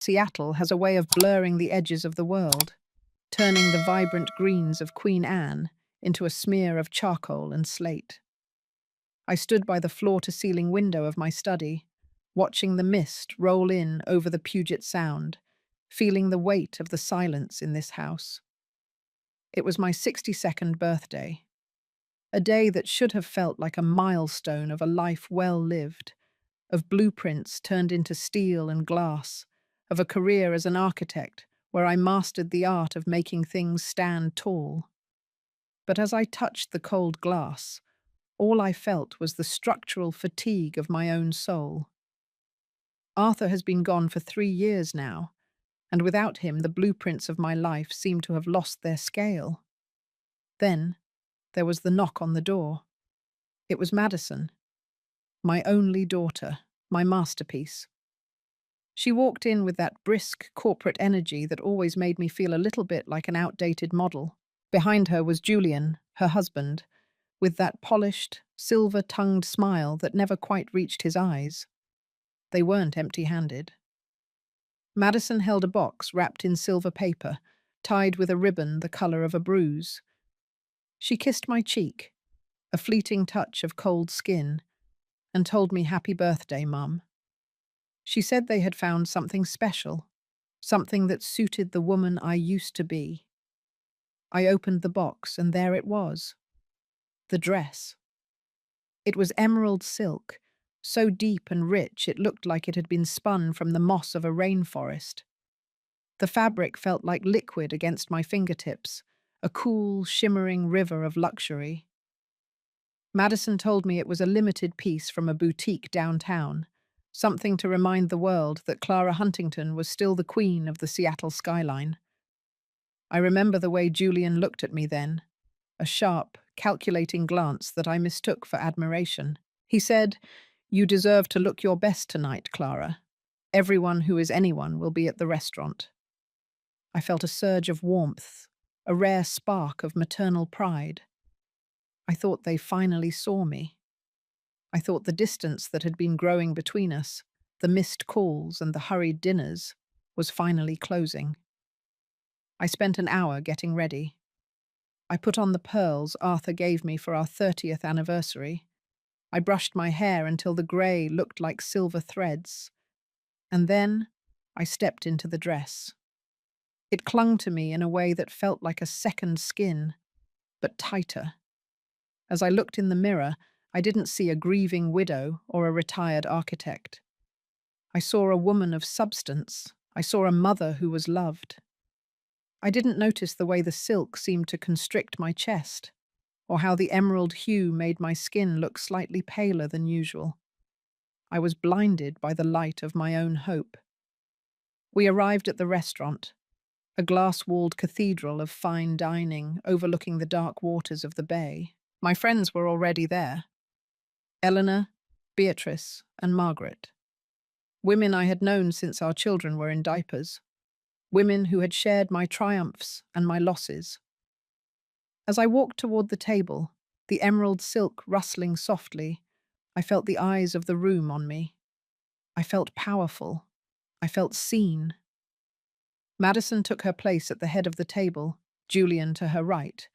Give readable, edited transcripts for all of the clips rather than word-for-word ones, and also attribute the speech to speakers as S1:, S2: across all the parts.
S1: Seattle has a way of blurring the edges of the world, turning the vibrant greens of Queen Anne into a smear of charcoal and slate. I stood by the floor-to-ceiling window of my study, watching the mist roll in over the Puget Sound, feeling the weight of the silence in this house. It was my 62nd birthday, a day that should have felt like a milestone of a life well lived, of blueprints turned into steel and glass, of a career as an architect where I mastered the art of making things stand tall. But as I touched the cold glass, all I felt was the structural fatigue of my own soul. Arthur has been gone for 3 years now, and without him the blueprints of my life seemed to have lost their scale. Then there was the knock on the door. It was Madison, my only daughter, my masterpiece. She walked in with that brisk corporate energy that always made me feel a little bit like an outdated model. Behind her was Julian, her husband, with that polished, silver-tongued smile that never quite reached his eyes. They weren't empty-handed. Madison held a box wrapped in silver paper, tied with a ribbon the color of a bruise. She kissed my cheek, a fleeting touch of cold skin, and told me happy birthday, Mum. She said they had found something special, something that suited the woman I used to be. I opened the box, and there it was. The dress. It was emerald silk, so deep and rich it looked like it had been spun from the moss of a rainforest. The fabric felt like liquid against my fingertips, a cool, shimmering river of luxury. Madison told me it was a limited piece from a boutique downtown, something to remind the world that Clara Huntington was still the queen of the Seattle skyline. I remember the way Julian looked at me then, a sharp, calculating glance that I mistook for admiration. He said, "You deserve to look your best tonight, Clara. Everyone who is anyone will be at the restaurant." I felt a surge of warmth, a rare spark of maternal pride. I thought they finally saw me. I thought the distance that had been growing between us, the missed calls and the hurried dinners, was finally closing. I spent an hour getting ready. I put on the pearls Arthur gave me for our 30th anniversary. I brushed my hair until the grey looked like silver threads. And then I stepped into the dress. It clung to me in a way that felt like a second skin, but tighter. As I looked in the mirror, I didn't see a grieving widow or a retired architect. I saw a woman of substance. I saw a mother who was loved. I didn't notice the way the silk seemed to constrict my chest, or how the emerald hue made my skin look slightly paler than usual. I was blinded by the light of my own hope. We arrived at the restaurant, a glass-walled cathedral of fine dining overlooking the dark waters of the bay. My friends were already there. Eleanor, Beatrice, and Margaret. Women I had known since our children were in diapers. Women who had shared my triumphs and my losses. As I walked toward the table, the emerald silk rustling softly, I felt the eyes of the room on me. I felt powerful. I felt seen. Madison took her place at the head of the table, Julian to her right,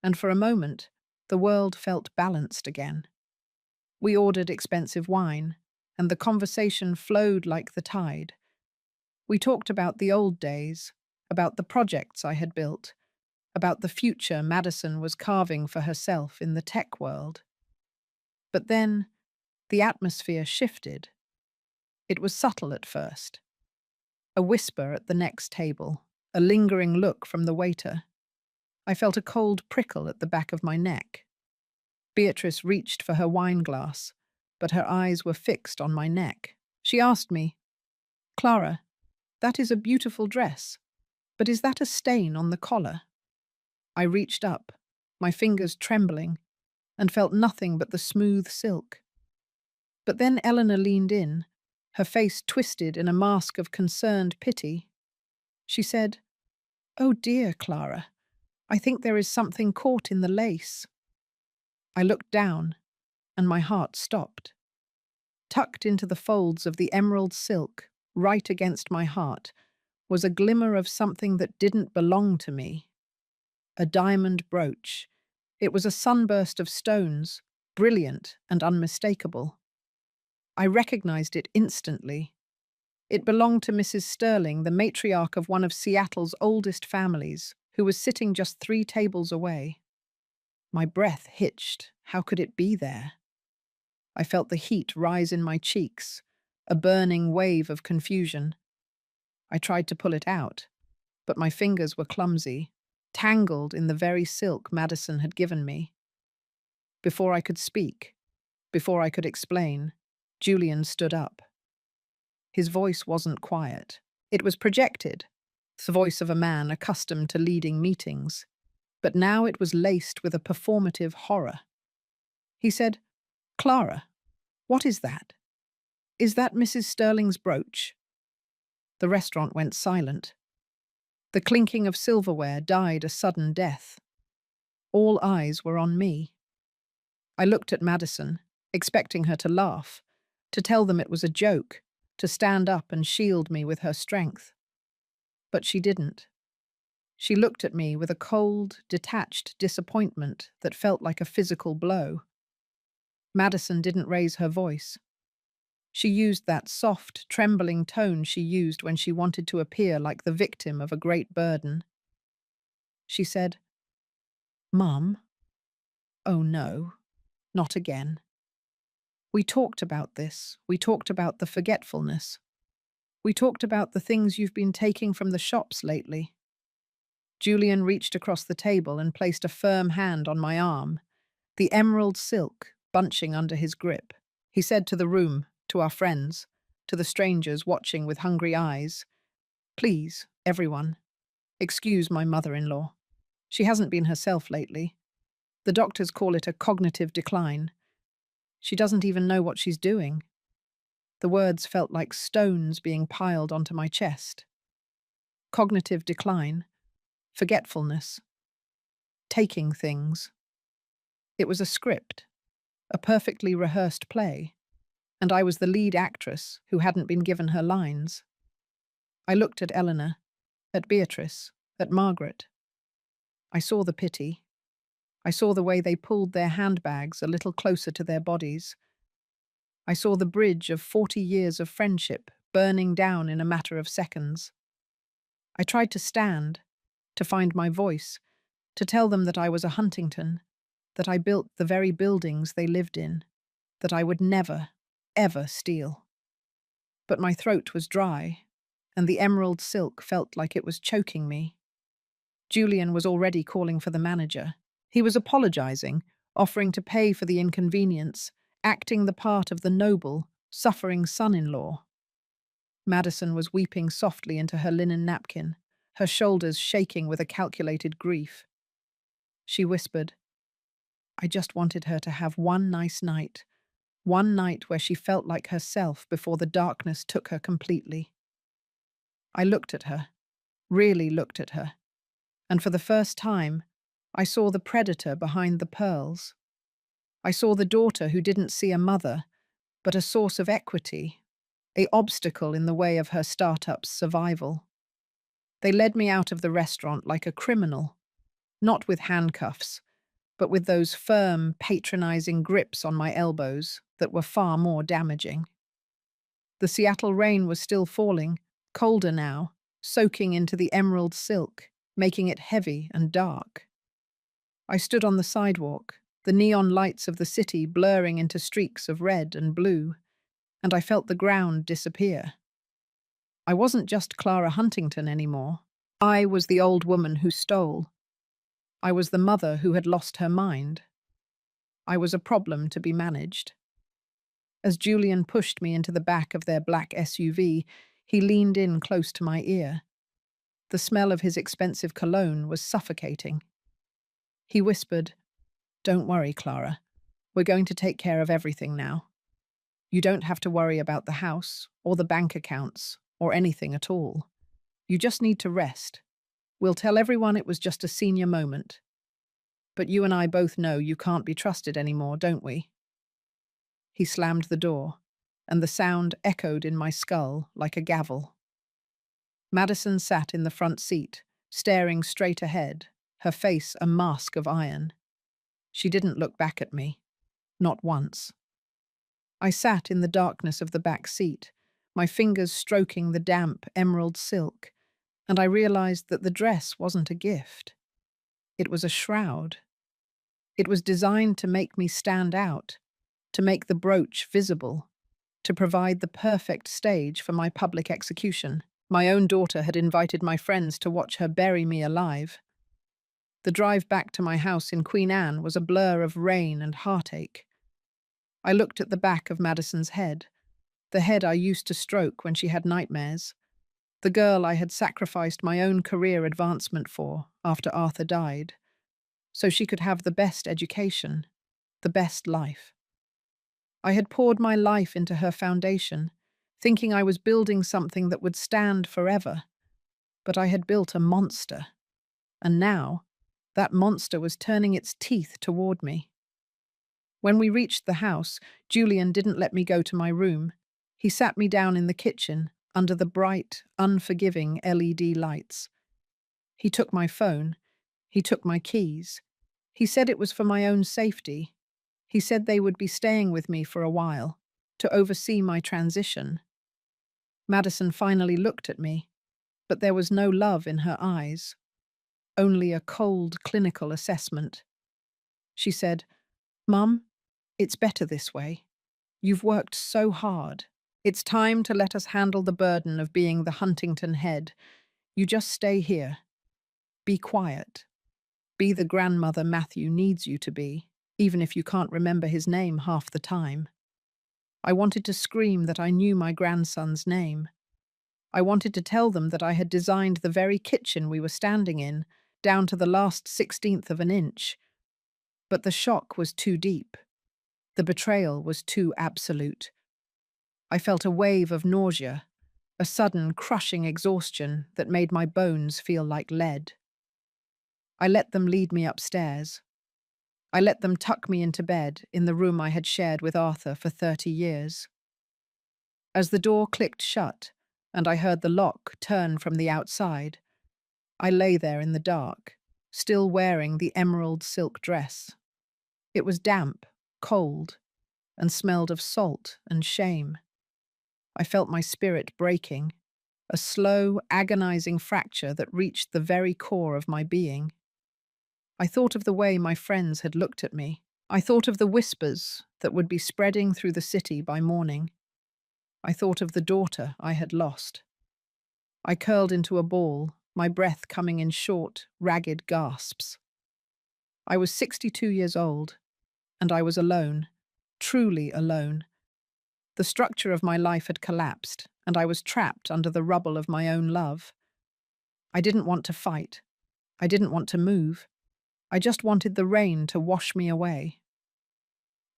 S1: and for a moment, the world felt balanced again. We ordered expensive wine, and the conversation flowed like the tide. We talked about the old days, about the projects I had built, about the future Madison was carving for herself in the tech world. But then, the atmosphere shifted. It was subtle at first. A whisper at the next table, a lingering look from the waiter. I felt a cold prickle at the back of my neck. Beatrice reached for her wine glass, but her eyes were fixed on my neck. She asked me, "Clara, that is a beautiful dress, but is that a stain on the collar?" I reached up, my fingers trembling, and felt nothing but the smooth silk. But then Eleanor leaned in, her face twisted in a mask of concerned pity. She said, "Oh dear, Clara, I think there is something caught in the lace." I looked down, and my heart stopped. Tucked into the folds of the emerald silk right against my heart, was a glimmer of something that didn't belong to me. A diamond brooch. It was a sunburst of stones, brilliant and unmistakable. I recognized it instantly. It belonged to Mrs. Sterling, the matriarch of one of Seattle's oldest families, who was sitting just 3 tables away. My breath hitched. How could it be there? I felt the heat rise in my cheeks, a burning wave of confusion. I tried to pull it out, but my fingers were clumsy, tangled in the very silk Madison had given me. Before I could speak, before I could explain, Julian stood up. His voice wasn't quiet. It was projected, the voice of a man accustomed to leading meetings. But now it was laced with a performative horror. He said, "Clara, what is that? Is that Mrs. Sterling's brooch?" The restaurant went silent. The clinking of silverware died a sudden death. All eyes were on me. I looked at Madison, expecting her to laugh, to tell them it was a joke, to stand up and shield me with her strength. But she didn't. She looked at me with a cold, detached disappointment that felt like a physical blow. Madison didn't raise her voice. She used that soft, trembling tone she used when she wanted to appear like the victim of a great burden. She said, "Mum, oh no, not again. We talked about this. We talked about the forgetfulness. We talked about the things you've been taking from the shops lately." Julian reached across the table and placed a firm hand on my arm, the emerald silk bunching under his grip. He said to the room, to our friends, to the strangers watching with hungry eyes, "Please, everyone, excuse my mother-in-law. She hasn't been herself lately. The doctors call it a cognitive decline. She doesn't even know what she's doing." The words felt like stones being piled onto my chest. Cognitive decline, forgetfulness, taking things. It was a script, a perfectly rehearsed play, and I was the lead actress who hadn't been given her lines. I looked at Eleanor, at Beatrice, at Margaret. I saw the pity. I saw the way they pulled their handbags a little closer to their bodies. I saw the bridge of 40 years of friendship burning down in a matter of seconds. I tried to stand, to find my voice, to tell them that I was a Huntington, that I built the very buildings they lived in, that I would never, ever steal. But my throat was dry, and the emerald silk felt like it was choking me. Julian was already calling for the manager. He was apologizing, offering to pay for the inconvenience, acting the part of the noble, suffering son-in-law. Madison was weeping softly into her linen napkin, her shoulders shaking with a calculated grief. She whispered, "I just wanted her to have one nice night, one night where she felt like herself before the darkness took her completely." I looked at her, really looked at her, and for the first time, I saw the predator behind the pearls. I saw the daughter who didn't see a mother, but a source of equity, an obstacle in the way of her startup's survival. They led me out of the restaurant like a criminal, not with handcuffs, but with those firm, patronizing grips on my elbows that were far more damaging. The Seattle rain was still falling, colder now, soaking into the emerald silk, making it heavy and dark. I stood on the sidewalk, the neon lights of the city blurring into streaks of red and blue, and I felt the ground disappear. I wasn't just Clara Huntington anymore. I was the old woman who stole. I was the mother who had lost her mind. I was a problem to be managed. As Julian pushed me into the back of their black SUV, he leaned in close to my ear. The smell of his expensive cologne was suffocating. He whispered, "Don't worry, Clara. We're going to take care of everything now. You don't have to worry about the house, or the bank accounts, or anything at all. You just need to rest. We'll tell everyone it was just a senior moment. But you and I both know you can't be trusted anymore, don't we?" He slammed the door, and the sound echoed in my skull like a gavel. Madison sat in the front seat, staring straight ahead, her face a mask of iron. She didn't look back at me, not once. I sat in the darkness of the back seat, my fingers stroking the damp emerald silk, and I realized that the dress wasn't a gift. It was a shroud. It was designed to make me stand out, to make the brooch visible, to provide the perfect stage for my public execution. My own daughter had invited my friends to watch her bury me alive. The drive back to my house in Queen Anne was a blur of rain and heartache. I looked at the back of Madison's head, the head I used to stroke when she had nightmares, the girl I had sacrificed my own career advancement for after Arthur died, so she could have the best education, the best life. I had poured my life into her foundation, thinking I was building something that would stand forever, but I had built a monster, and now that monster was turning its teeth toward me. When we reached the house, Julian didn't let me go to my room. He sat me down in the kitchen, under the bright, unforgiving LED lights. He took my phone. He took my keys. He said it was for my own safety. He said they would be staying with me for a while, to oversee my transition. Madison finally looked at me, but there was no love in her eyes, only a cold clinical assessment. She said, "Mum, it's better this way. You've worked so hard. It's time to let us handle the burden of being the Huntington head. You just stay here. Be quiet. Be the grandmother Matthew needs you to be, even if you can't remember his name half the time." I wanted to scream that I knew my grandson's name. I wanted to tell them that I had designed the very kitchen we were standing in, down to the last 16th of an inch. But the shock was too deep. The betrayal was too absolute. I felt a wave of nausea, a sudden crushing exhaustion that made my bones feel like lead. I let them lead me upstairs. I let them tuck me into bed in the room I had shared with Arthur for 30 years. As the door clicked shut, and I heard the lock turn from the outside, I lay there in the dark, still wearing the emerald silk dress. It was damp, cold, and smelled of salt and shame. I felt my spirit breaking, a slow, agonizing fracture that reached the very core of my being. I thought of the way my friends had looked at me. I thought of the whispers that would be spreading through the city by morning. I thought of the daughter I had lost. I curled into a ball, my breath coming in short, ragged gasps. I was 62 years old, and I was alone, truly alone. The structure of my life had collapsed, and I was trapped under the rubble of my own love. I didn't want to fight. I didn't want to move. I just wanted the rain to wash me away.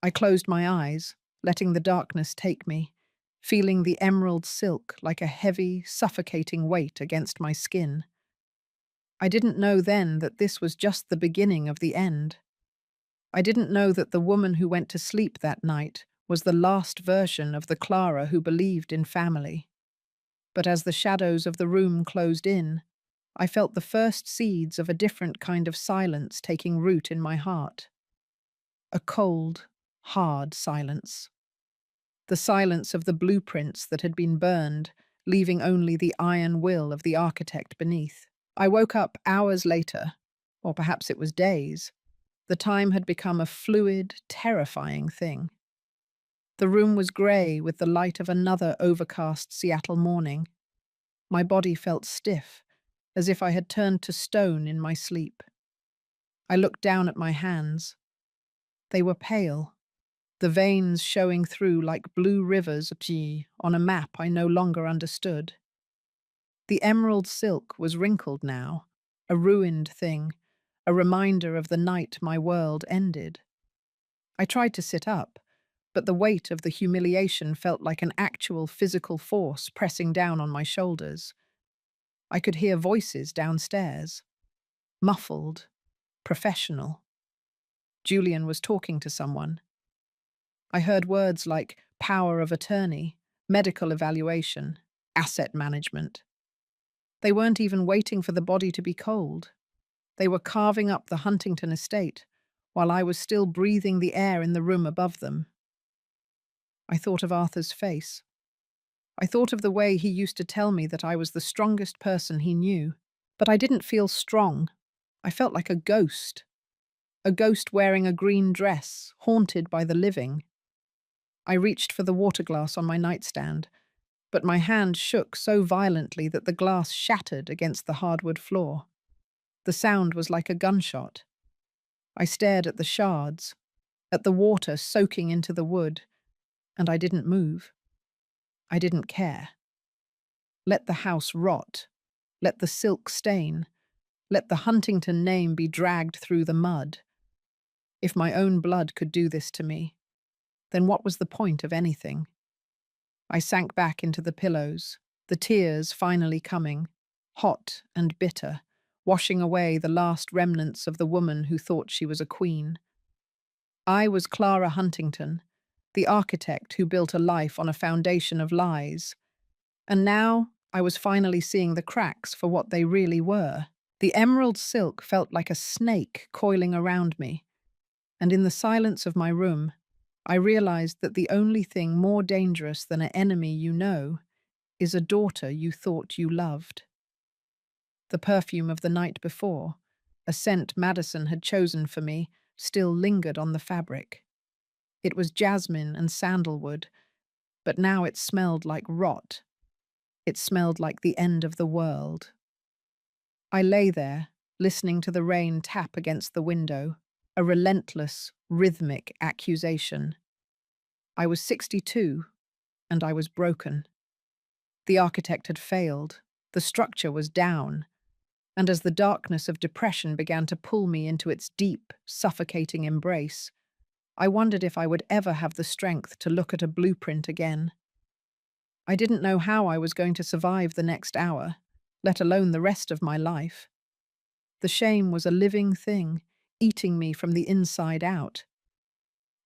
S1: I closed my eyes, letting the darkness take me, feeling the emerald silk like a heavy, suffocating weight against my skin. I didn't know then that this was just the beginning of the end. I didn't know that the woman who went to sleep that night was the last version of the Clara who believed in family. But as the shadows of the room closed in, I felt the first seeds of a different kind of silence taking root in my heart. A cold, hard silence. The silence of the blueprints that had been burned, leaving only the iron will of the architect beneath. I woke up hours later, or perhaps it was days. The time had become a fluid, terrifying thing. The room was grey with the light of another overcast Seattle morning. My body felt stiff, as if I had turned to stone in my sleep. I looked down at my hands. They were pale, the veins showing through like blue rivers on a map I no longer understood. The emerald silk was wrinkled now, a ruined thing, a reminder of the night my world ended. I tried to sit up, but the weight of the humiliation felt like an actual physical force pressing down on my shoulders. I could hear voices downstairs, muffled, professional. Julian was talking to someone. I heard words like power of attorney, medical evaluation, asset management. They weren't even waiting for the body to be cold. They were carving up the Huntington estate while I was still breathing the air in the room above them. I thought of Arthur's face. I thought of the way he used to tell me that I was the strongest person he knew, but I didn't feel strong. I felt like a ghost wearing a green dress, haunted by the living. I reached for the water glass on my nightstand, but my hand shook so violently that the glass shattered against the hardwood floor. The sound was like a gunshot. I stared at the shards, at the water soaking into the wood, and I didn't move. I didn't care. Let the house rot. Let the silk stain. Let the Huntington name be dragged through the mud. If my own blood could do this to me, then what was the point of anything? I sank back into the pillows, the tears finally coming, hot and bitter, washing away the last remnants of the woman who thought she was a queen. I was Clara Huntington, the architect who built a life on a foundation of lies. And now I was finally seeing the cracks for what they really were. The emerald silk felt like a snake coiling around me, and in the silence of my room, I realized that the only thing more dangerous than an enemy you know is a daughter you thought you loved. The perfume of the night before, a scent Madison had chosen for me, still lingered on the fabric. It was jasmine and sandalwood, but now it smelled like rot. It smelled like the end of the world. I lay there, listening to the rain tap against the window, a relentless, rhythmic accusation. I was 62, and I was broken. The architect had failed, the structure was down, and as the darkness of depression began to pull me into its deep, suffocating embrace, I wondered if I would ever have the strength to look at a blueprint again. I didn't know how I was going to survive the next hour, let alone the rest of my life. The shame was a living thing, eating me from the inside out.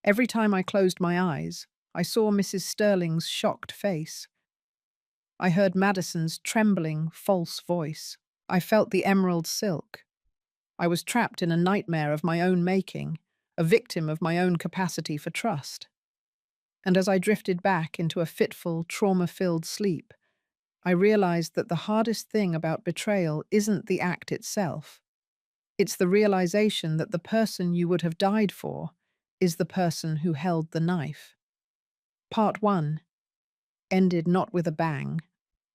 S1: Every time I closed my eyes, I saw Mrs. Sterling's shocked face. I heard Madison's trembling, false voice. I felt the emerald silk. I was trapped in a nightmare of my own making, a victim of my own capacity for trust. And as I drifted back into a fitful, trauma-filled sleep, I realized that the hardest thing about betrayal isn't the act itself. It's the realization that the person you would have died for is the person who held the knife. Part 1 ended not with a bang,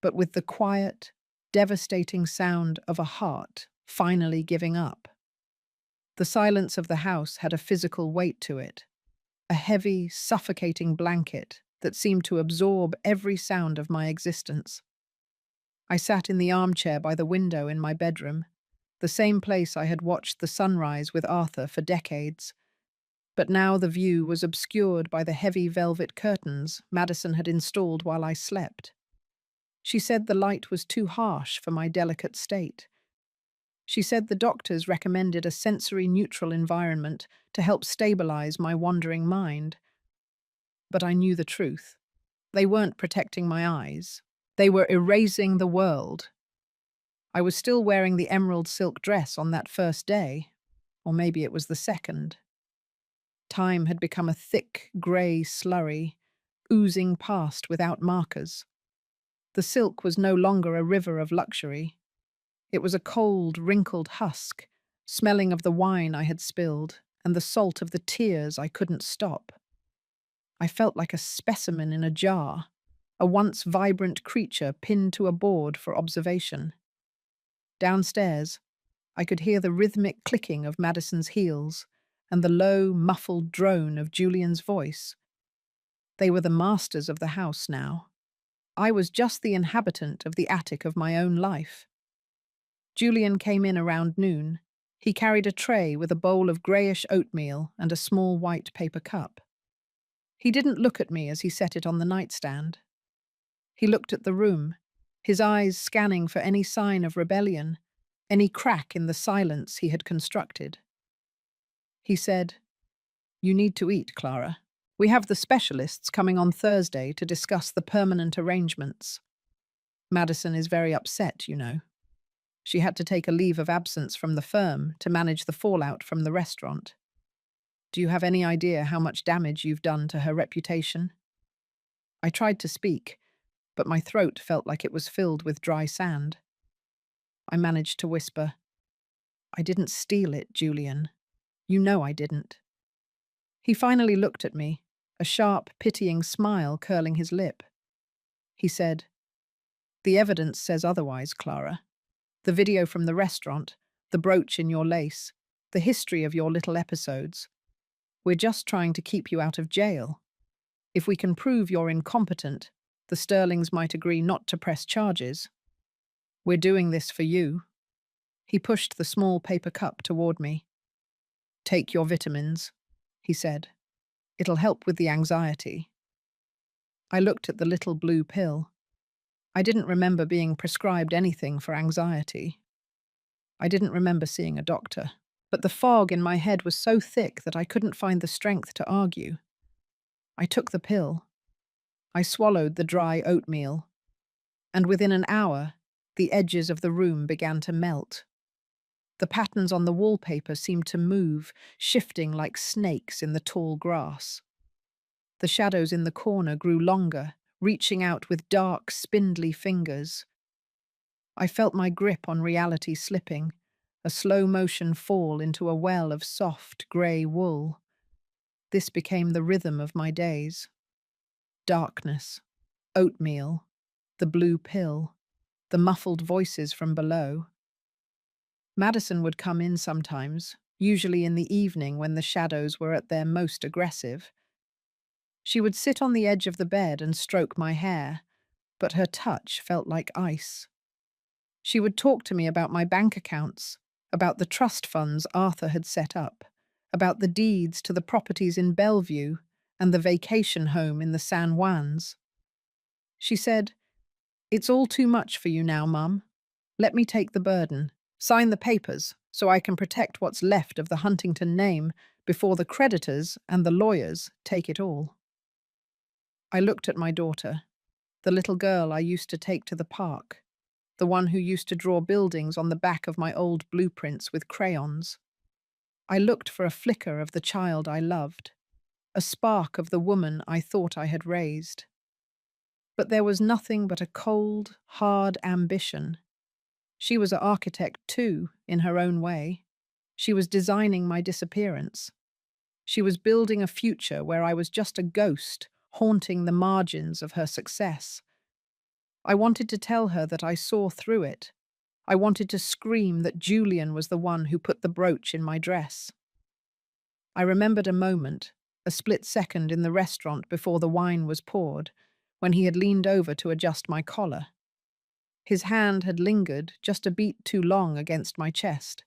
S1: but with the quiet, devastating sound of a heart finally giving up. The silence of the house had a physical weight to it, a heavy, suffocating blanket that seemed to absorb every sound of my existence. I sat in the armchair by the window in my bedroom, the same place I had watched the sunrise with Arthur for decades. But now the view was obscured by the heavy velvet curtains Madison had installed while I slept. She said the light was too harsh for my delicate state. She said the doctors recommended a sensory-neutral environment to help stabilize my wandering mind. But I knew the truth. They weren't protecting my eyes. They were erasing the world. I was still wearing the emerald silk dress on that first day, or maybe it was the second. Time had become a thick, grey slurry, oozing past without markers. The silk was no longer a river of luxury. It was a cold, wrinkled husk, smelling of the wine I had spilled and the salt of the tears I couldn't stop. I felt like a specimen in a jar, a once vibrant creature pinned to a board for observation. Downstairs, I could hear the rhythmic clicking of Madison's heels and the low, muffled drone of Julian's voice. They were the masters of the house now. I was just the inhabitant of the attic of my own life. Julian came in around noon. He carried a tray with a bowl of greyish oatmeal and a small white paper cup. He didn't look at me as he set it on the nightstand. He looked at the room, his eyes scanning for any sign of rebellion, any crack in the silence he had constructed. He said, "You need to eat, Clara. We have the specialists coming on Thursday to discuss the permanent arrangements. Madison is very upset, you know. She had to take a leave of absence from the firm to manage the fallout from the restaurant. Do you have any idea how much damage you've done to her reputation? I tried to speak, but my throat felt like it was filled with dry sand. I managed to whisper, "I didn't steal it, Julian. You know I didn't." He finally looked at me, a sharp, pitying smile curling his lip. He said, "The evidence says otherwise, Clara. The video from the restaurant, the brooch in your lace, the history of your little episodes. We're just trying to keep you out of jail. If we can prove you're incompetent, the Sterlings might agree not to press charges. We're doing this for you." He pushed the small paper cup toward me. "Take your vitamins," he said. "It'll help with the anxiety." I looked at the little blue pill. I didn't remember being prescribed anything for anxiety. I didn't remember seeing a doctor, but the fog in my head was so thick that I couldn't find the strength to argue. I took the pill. I swallowed the dry oatmeal, and within an hour, the edges of the room began to melt. The patterns on the wallpaper seemed to move, shifting like snakes in the tall grass. The shadows in the corner grew longer, reaching out with dark, spindly fingers. I felt my grip on reality slipping, a slow-motion fall into a well of soft, grey wool. This became the rhythm of my days. Darkness, oatmeal, the blue pill, the muffled voices from below. Madison would come in sometimes, usually in the evening when the shadows were at their most aggressive. She would sit on the edge of the bed and stroke my hair, but her touch felt like ice. She would talk to me about my bank accounts, about the trust funds Arthur had set up, about the deeds to the properties in Bellevue and the vacation home in the San Juans. She said, "It's all too much for you now, Mum. Let me take the burden. Sign the papers so I can protect what's left of the Huntington name before the creditors and the lawyers take it all." I looked at my daughter, the little girl I used to take to the park, the one who used to draw buildings on the back of my old blueprints with crayons. I looked for a flicker of the child I loved, a spark of the woman I thought I had raised. But there was nothing but a cold, hard ambition. She was an architect too, in her own way. She was designing my disappearance. She was building a future where I was just a ghost, haunting the margins of her success. I wanted to tell her that I saw through it. I wanted to scream that Julian was the one who put the brooch in my dress. I remembered a moment, a split second in the restaurant before the wine was poured, when he had leaned over to adjust my collar. His hand had lingered just a beat too long against my chest.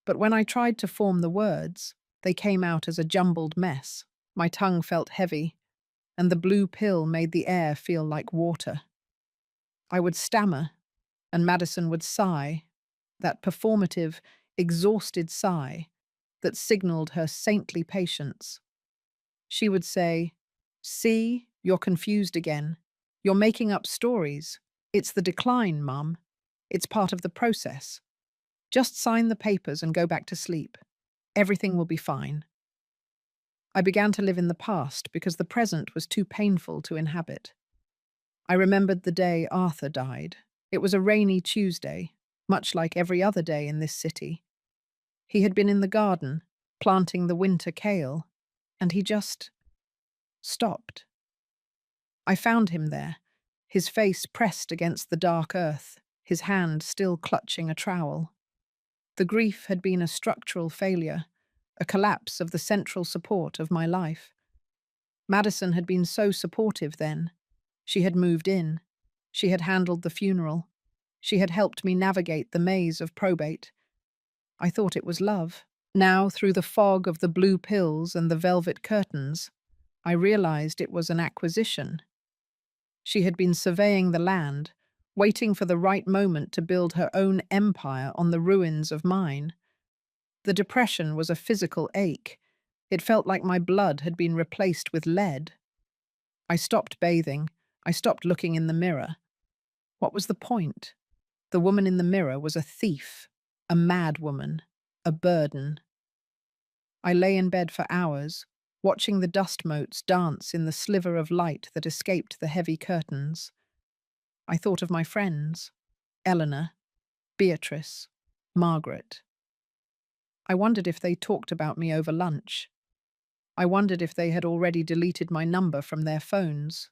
S1: But when I tried to form the words, they came out as a jumbled mess. My tongue felt heavy, and the blue pill made the air feel like water. I would stammer, and Madison would sigh, that performative, exhausted sigh that signaled her saintly patience. She would say, "See, you're confused again. You're making up stories. It's the decline, Mum. It's part of the process. Just sign the papers and go back to sleep. Everything will be fine." I began to live in the past because the present was too painful to inhabit. I remembered the day Arthur died. It was a rainy Tuesday, much like every other day in this city. He had been in the garden, planting the winter kale, and he just stopped. I found him there, his face pressed against the dark earth, his hand still clutching a trowel. The grief had been a structural failure, a collapse of the central support of my life. Madison had been so supportive then. She had moved in. She had handled the funeral. She had helped me navigate the maze of probate. I thought it was love. Now, through the fog of the blue pills and the velvet curtains, I realized it was an acquisition. She had been surveying the land, waiting for the right moment to build her own empire on the ruins of mine. The depression was a physical ache, It felt like my blood had been replaced with lead. I stopped bathing. I stopped looking in the mirror. What was the point? The woman in the mirror was a thief, a mad woman, a burden. I lay in bed for hours, watching the dust motes dance in the sliver of light that escaped the heavy curtains. I thought of my friends, Eleanor, Beatrice, Margaret. I wondered if they talked about me over lunch. I wondered if they had already deleted my number from their phones.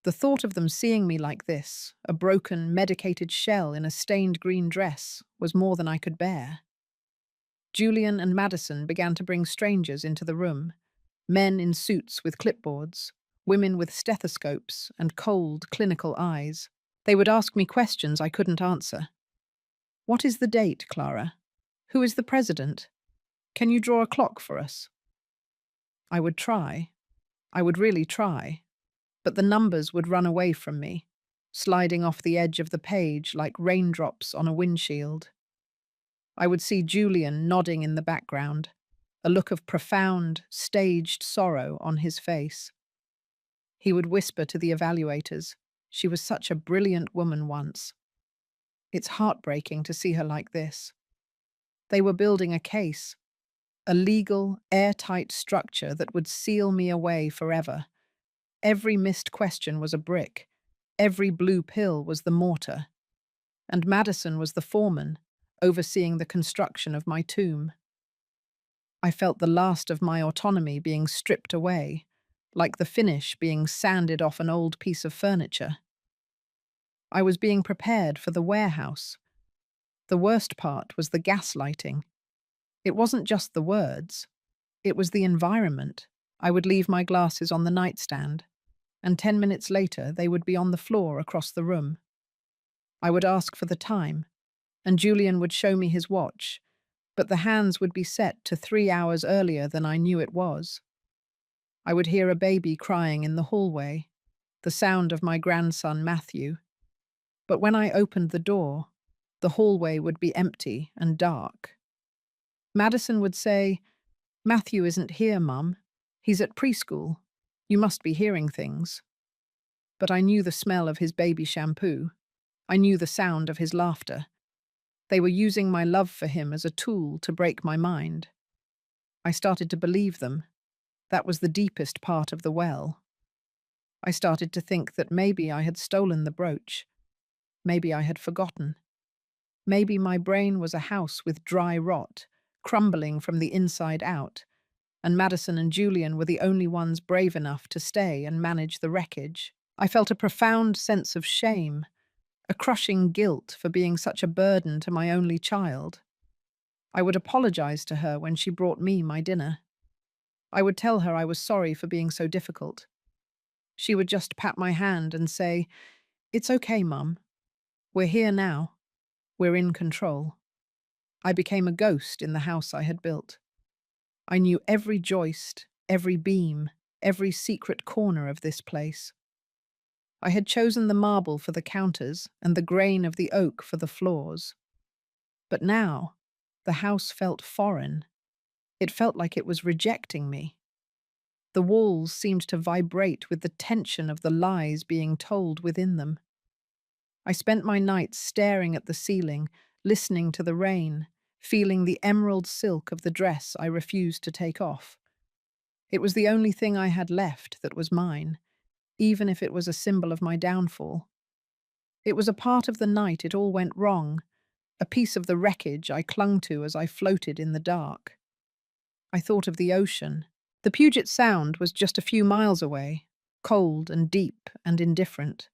S1: The thought of them seeing me like this, a broken, medicated shell in a stained green dress, was more than I could bear. Julian and Madison began to bring strangers into the room, men in suits with clipboards, women with stethoscopes and cold, clinical eyes. They would ask me questions I couldn't answer. What is the date, Clara? Who is the president? Can you draw a clock for us? I would try. I would really try. But the numbers would run away from me, sliding off the edge of the page like raindrops on a windshield. I would see Julian nodding in the background, a look of profound, staged sorrow on his face. He would whisper to the evaluators, "She was such a brilliant woman once." It's heartbreaking to see her like this. They were building a case, a legal, airtight structure that would seal me away forever. Every missed question was a brick. Every blue pill was the mortar. And Madison was the foreman, overseeing the construction of my tomb. I felt the last of my autonomy being stripped away, like the finish being sanded off an old piece of furniture. I was being prepared for the warehouse. The worst part was the gaslighting. It wasn't just the words. It was the environment. I would leave my glasses on the nightstand, and 10 minutes later they would be on the floor across the room. I would ask for the time, and Julian would show me his watch, but the hands would be set to 3 hours earlier than I knew it was. I would hear a baby crying in the hallway, the sound of my grandson Matthew. But when I opened the door, the hallway would be empty and dark. Madison would say, "Matthew isn't here, Mum. He's at preschool. You must be hearing things." But I knew the smell of his baby shampoo. I knew the sound of his laughter. They were using my love for him as a tool to break my mind. I started to believe them. That was the deepest part of the well. I started to think that maybe I had stolen the brooch. Maybe I had forgotten. Maybe my brain was a house with dry rot, crumbling from the inside out, and Madison and Julian were the only ones brave enough to stay and manage the wreckage. I felt a profound sense of shame, a crushing guilt for being such a burden to my only child. I would apologize to her when she brought me my dinner. I would tell her I was sorry for being so difficult. She would just pat my hand and say, "It's okay, Mum. We're here now. We're in control." I became a ghost in the house I had built. I knew every joist, every beam, every secret corner of this place. I had chosen the marble for the counters and the grain of the oak for the floors. But now, the house felt foreign. It felt like it was rejecting me. The walls seemed to vibrate with the tension of the lies being told within them. I spent my nights staring at the ceiling, listening to the rain, feeling the emerald silk of the dress I refused to take off. It was the only thing I had left that was mine, even if it was a symbol of my downfall. It was a part of the night it all went wrong, a piece of the wreckage I clung to as I floated in the dark. I thought of the ocean. The Puget Sound was just a few miles away, cold and deep and indifferent.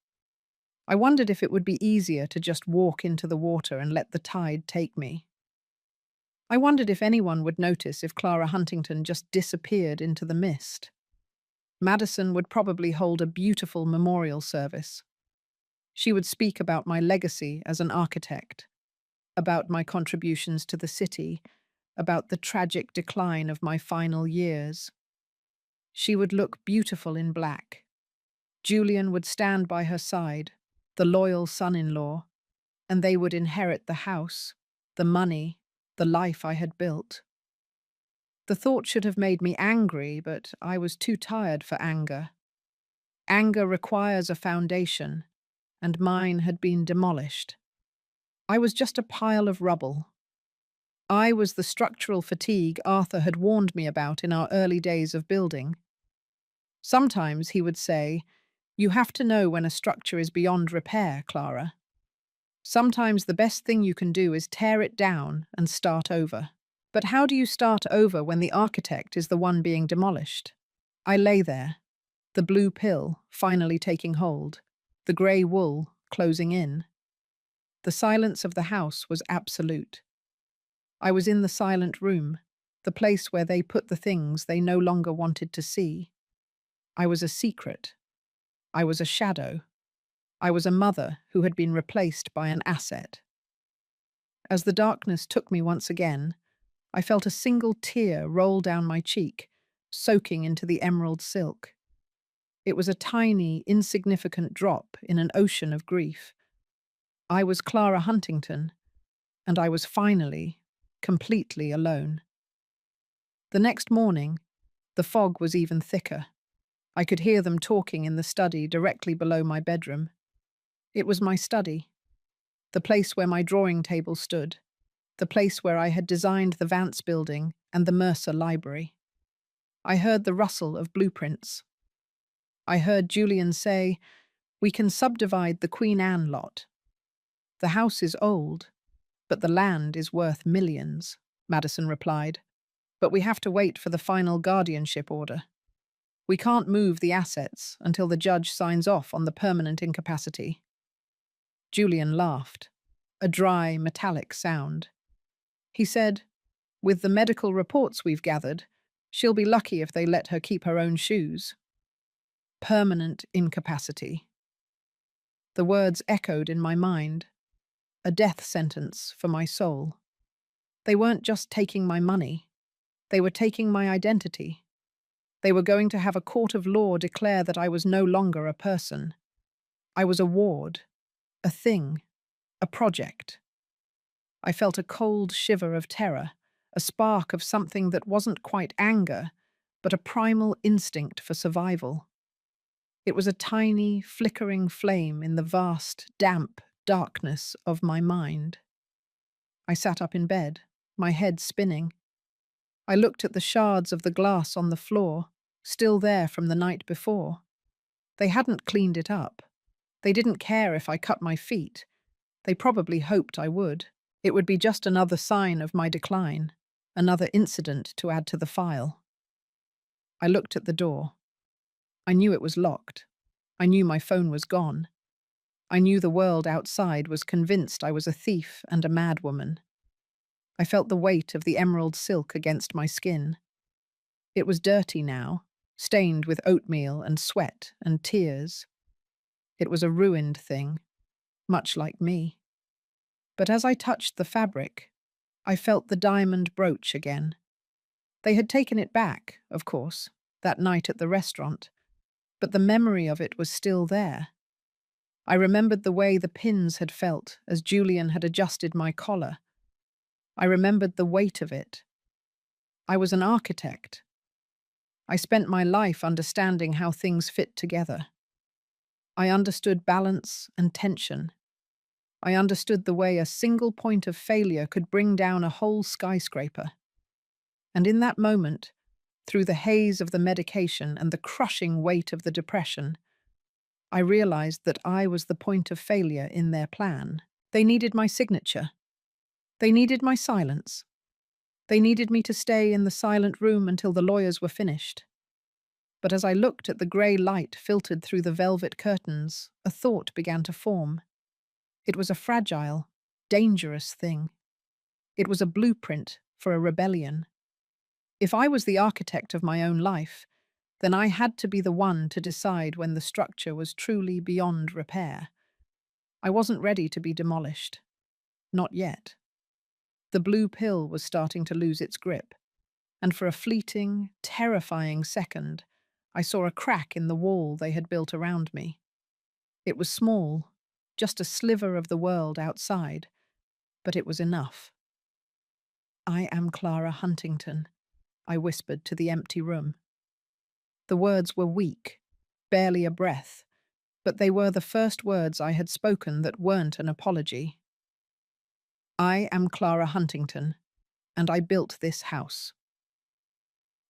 S1: I wondered if it would be easier to just walk into the water and let the tide take me. I wondered if anyone would notice if Clara Huntington just disappeared into the mist. Madison would probably hold a beautiful memorial service. She would speak about my legacy as an architect, about my contributions to the city, about the tragic decline of my final years. She would look beautiful in black. Julian would stand by her side, the loyal son-in-law, and they would inherit the house, the money, the life I had built. The thought should have made me angry, but I was too tired for anger. Anger requires a foundation, and mine had been demolished. I was just a pile of rubble. I was the structural fatigue Arthur had warned me about in our early days of building. Sometimes he would say, "You have to know when a structure is beyond repair, Clara. Sometimes the best thing you can do is tear it down and start over." But how do you start over when the architect is the one being demolished? I lay there, the blue pill finally taking hold, the grey wool closing in. The silence of the house was absolute. I was in the silent room, the place where they put the things they no longer wanted to see. I was a secret. I was a shadow. I was a mother who had been replaced by an asset. As the darkness took me once again, I felt a single tear roll down my cheek, soaking into the emerald silk. It was a tiny, insignificant drop in an ocean of grief. I was Clara Huntington, and I was finally, completely alone. The next morning, the fog was even thicker. I could hear them talking in the study directly below my bedroom. It was my study, the place where my drawing table stood, the place where I had designed the Vance building and the Mercer Library. I heard the rustle of blueprints. I heard Julian say, "We can subdivide the Queen Anne lot. The house is old, but the land is worth millions," Madison replied. "But we have to wait for the final guardianship order. We can't move the assets until the judge signs off on the permanent incapacity." Julian laughed, a dry, metallic sound. He said, "With the medical reports we've gathered, she'll be lucky if they let her keep her own shoes." Permanent incapacity. The words echoed in my mind, a death sentence for my soul. They weren't just taking my money, they were taking my identity. They were going to have a court of law declare that I was no longer a person. I was a ward, a thing, a project. I felt a cold shiver of terror, a spark of something that wasn't quite anger, but a primal instinct for survival. It was a tiny, flickering flame in the vast, damp darkness of my mind. I sat up in bed, my head spinning. I looked at the shards of the glass on the floor, still there from the night before. They hadn't cleaned it up. They didn't care if I cut my feet. They probably hoped I would. It would be just another sign of my decline, another incident to add to the file. I looked at the door. I knew it was locked. I knew my phone was gone. I knew the world outside was convinced I was a thief and a madwoman. I felt the weight of the emerald silk against my skin. It was dirty now, stained with oatmeal and sweat and tears. It was a ruined thing, much like me. But as I touched the fabric, I felt the diamond brooch again. They had taken it back, of course, that night at the restaurant, but the memory of it was still there. I remembered the way the pins had felt as Julian had adjusted my collar. I remembered the weight of it. I was an architect. I spent my life understanding how things fit together. I understood balance and tension. I understood the way a single point of failure could bring down a whole skyscraper. And in that moment, through the haze of the medication and the crushing weight of the depression, I realized that I was the point of failure in their plan. They needed my signature. They needed my silence. They needed me to stay in the silent room until the lawyers were finished. But as I looked at the grey light filtered through the velvet curtains, a thought began to form. It was a fragile, dangerous thing. It was a blueprint for a rebellion. If I was the architect of my own life, then I had to be the one to decide when the structure was truly beyond repair. I wasn't ready to be demolished. Not yet. The blue pill was starting to lose its grip, and for a fleeting, terrifying second, I saw a crack in the wall they had built around me. It was small, just a sliver of the world outside, but it was enough. I am Clara Huntington. I whispered to the empty room. The words were weak, barely a breath, but they were the first words I had spoken that weren't an apology. I am Clara Huntington, and I built this house.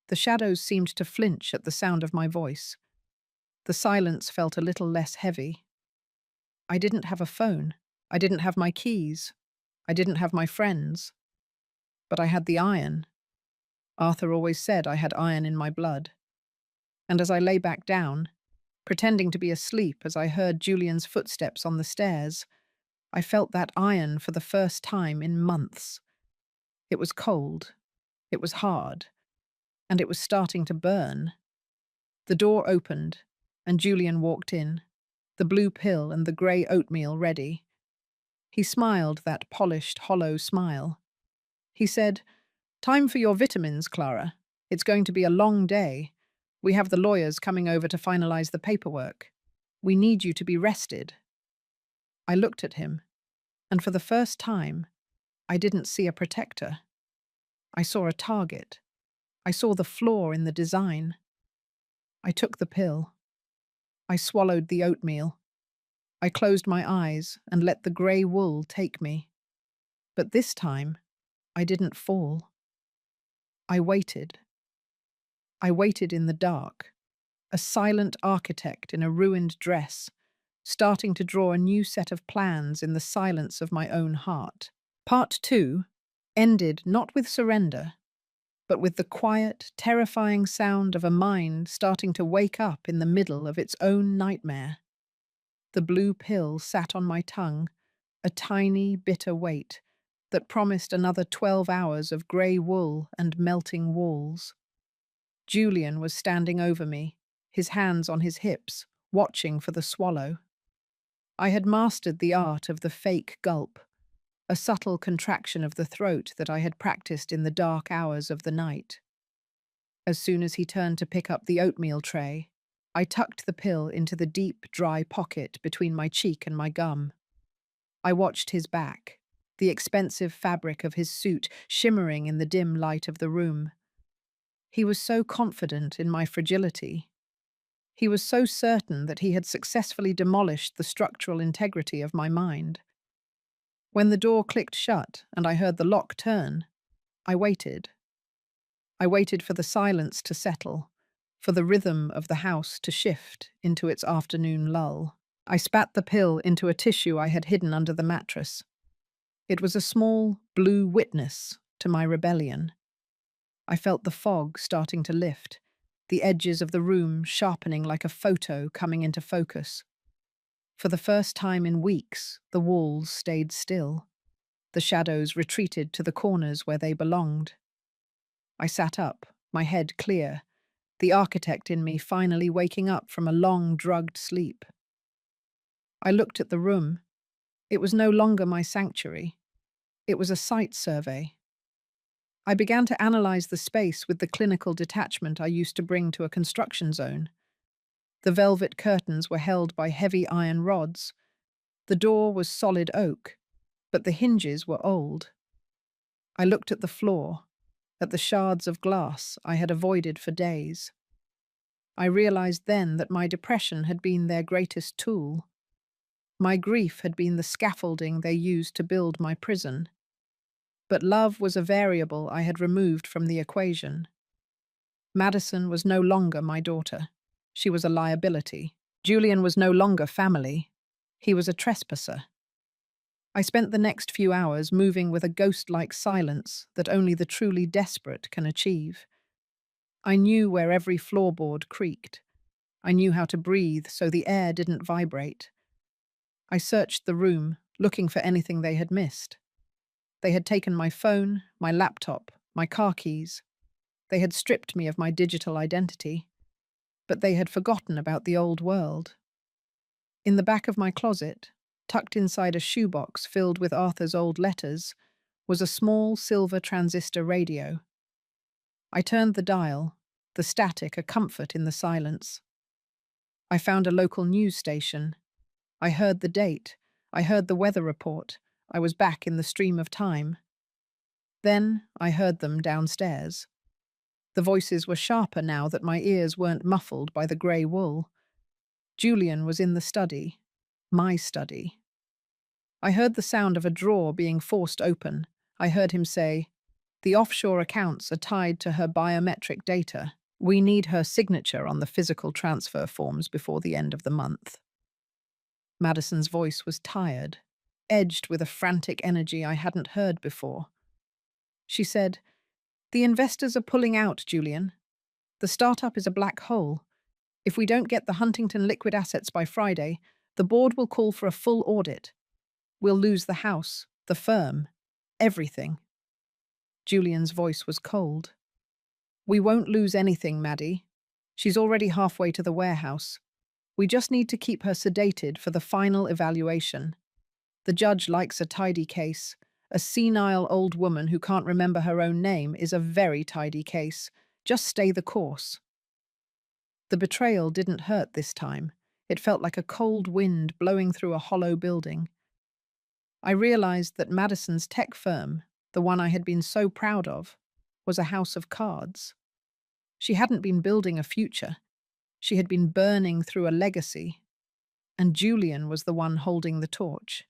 S1: The shadows seemed to flinch at the sound of my voice. The silence felt a little less heavy. I didn't have a phone. I didn't have my keys. I didn't have my friends. But I had the iron. Arthur always said I had iron in my blood. And as I lay back down, pretending to be asleep as I heard Julian's footsteps on the stairs, I felt that iron for the first time in months. It was cold. It was hard. And it was starting to burn. The door opened, and Julian walked in, the blue pill and the grey oatmeal ready. He smiled that polished, hollow smile. He said, "Time for your vitamins, Clara. It's going to be a long day. We have the lawyers coming over to finalize the paperwork. We need you to be rested." I looked at him, and for the first time, I didn't see a protector. I saw a target. I saw the flaw in the design. I took the pill. I swallowed the oatmeal. I closed my eyes and let the grey wool take me. But this time, I didn't fall. I waited. I waited in the dark, a silent architect in a ruined dress, starting to draw a new set of plans in the silence of my own heart. Part 2 ended not with surrender, but with the quiet, terrifying sound of a mind starting to wake up in the middle of its own nightmare. The blue pill sat on my tongue, a tiny, bitter weight that promised another 12 hours of grey wool and melting walls. Julian was standing over me, his hands on his hips, watching for the swallow. I had mastered the art of the fake gulp, a subtle contraction of the throat that I had practiced in the dark hours of the night. As soon as he turned to pick up the oatmeal tray, I tucked the pill into the deep, dry pocket between my cheek and my gum. I watched his back, the expensive fabric of his suit shimmering in the dim light of the room. He was so confident in my fragility. He was so certain that he had successfully demolished the structural integrity of my mind. When the door clicked shut and I heard the lock turn, I waited. I waited for the silence to settle, for the rhythm of the house to shift into its afternoon lull. I spat the pill into a tissue I had hidden under the mattress. It was a small, blue witness to my rebellion. I felt the fog starting to lift, the edges of the room sharpening like a photo coming into focus. For the first time in weeks, the walls stayed still. The shadows retreated to the corners where they belonged. I sat up, my head clear, the architect in me finally waking up from a long, drugged sleep. I looked at the room. It was no longer my sanctuary. It was a site survey. I began to analyze the space with the clinical detachment I used to bring to a construction zone. The velvet curtains were held by heavy iron rods. The door was solid oak, but the hinges were old. I looked at the floor, at the shards of glass I had avoided for days. I realized then that my depression had been their greatest tool. My grief had been the scaffolding they used to build my prison. But love was a variable I had removed from the equation. Madison was no longer my daughter. She was a liability. Julian was no longer family. He was a trespasser. I spent the next few hours moving with a ghost-like silence that only the truly desperate can achieve. I knew where every floorboard creaked. I knew how to breathe so the air didn't vibrate. I searched the room, looking for anything they had missed. They had taken my phone, my laptop, my car keys. They had stripped me of my digital identity. But they had forgotten about the old world. In the back of my closet, tucked inside a shoebox filled with Arthur's old letters, was a small silver transistor radio. I turned the dial, the static a comfort in the silence. I found a local news station. I heard the date. I heard the weather report. I was back in the stream of time. Then I heard them downstairs. The voices were sharper now that my ears weren't muffled by the grey wool. Julian was in the study. My study. I heard the sound of a drawer being forced open. I heard him say, "The offshore accounts are tied to her biometric data. We need her signature on the physical transfer forms before the end of the month." Madison's voice was tired, edged with a frantic energy I hadn't heard before. She said, "The investors are pulling out, Julian. The startup is a black hole. If we don't get the Huntington liquid assets by Friday, the board will call for a full audit. We'll lose the house, the firm, everything." Julian's voice was cold. "We won't lose anything, Maddie. She's already halfway to the warehouse. We just need to keep her sedated for the final evaluation. The judge likes a tidy case. A senile old woman who can't remember her own name is a very tidy case. Just stay the course." The betrayal didn't hurt this time. It felt like a cold wind blowing through a hollow building. I realized that Madison's tech firm, the one I had been so proud of, was a house of cards. She hadn't been building a future. She had been burning through a legacy. And Julian was the one holding the torch.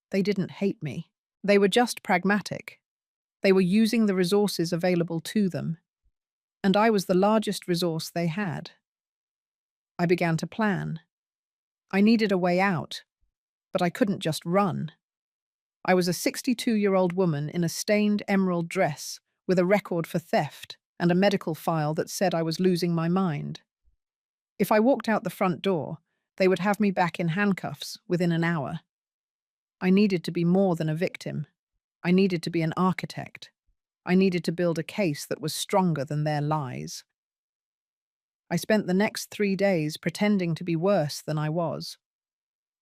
S1: They didn't hate me. They were just pragmatic. They were using the resources available to them. And I was the largest resource they had. I began to plan. I needed a way out, but I couldn't just run. I was a 62-year-old woman in a stained emerald dress with a record for theft and a medical file that said I was losing my mind. If I walked out the front door, they would have me back in handcuffs within an hour. I needed to be more than a victim. I needed to be an architect. I needed to build a case that was stronger than their lies. I spent the next 3 days pretending to be worse than I was.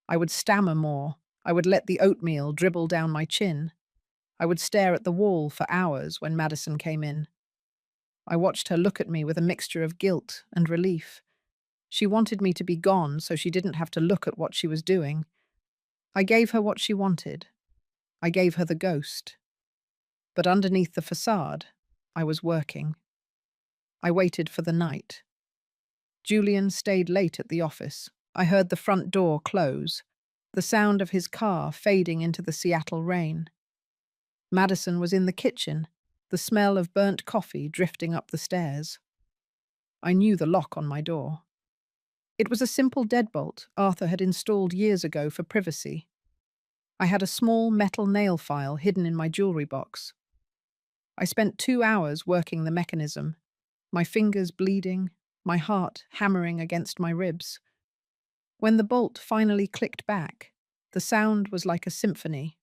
S1: I would stammer more. I would let the oatmeal dribble down my chin. I would stare at the wall for hours when Madison came in. I watched her look at me with a mixture of guilt and relief. She wanted me to be gone so she didn't have to look at what she was doing. I gave her what she wanted. I gave her the ghost. But underneath the facade, I was working. I waited for the night. Julian stayed late at the office. I heard the front door close, the sound of his car fading into the Seattle rain. Madison was in the kitchen, the smell of burnt coffee drifting up the stairs. I knew the lock on my door. It was a simple deadbolt Arthur had installed years ago for privacy. I had a small metal nail file hidden in my jewelry box. I spent 2 hours working the mechanism, my fingers bleeding, my heart hammering against my ribs. When the bolt finally clicked back, the sound was like a symphony.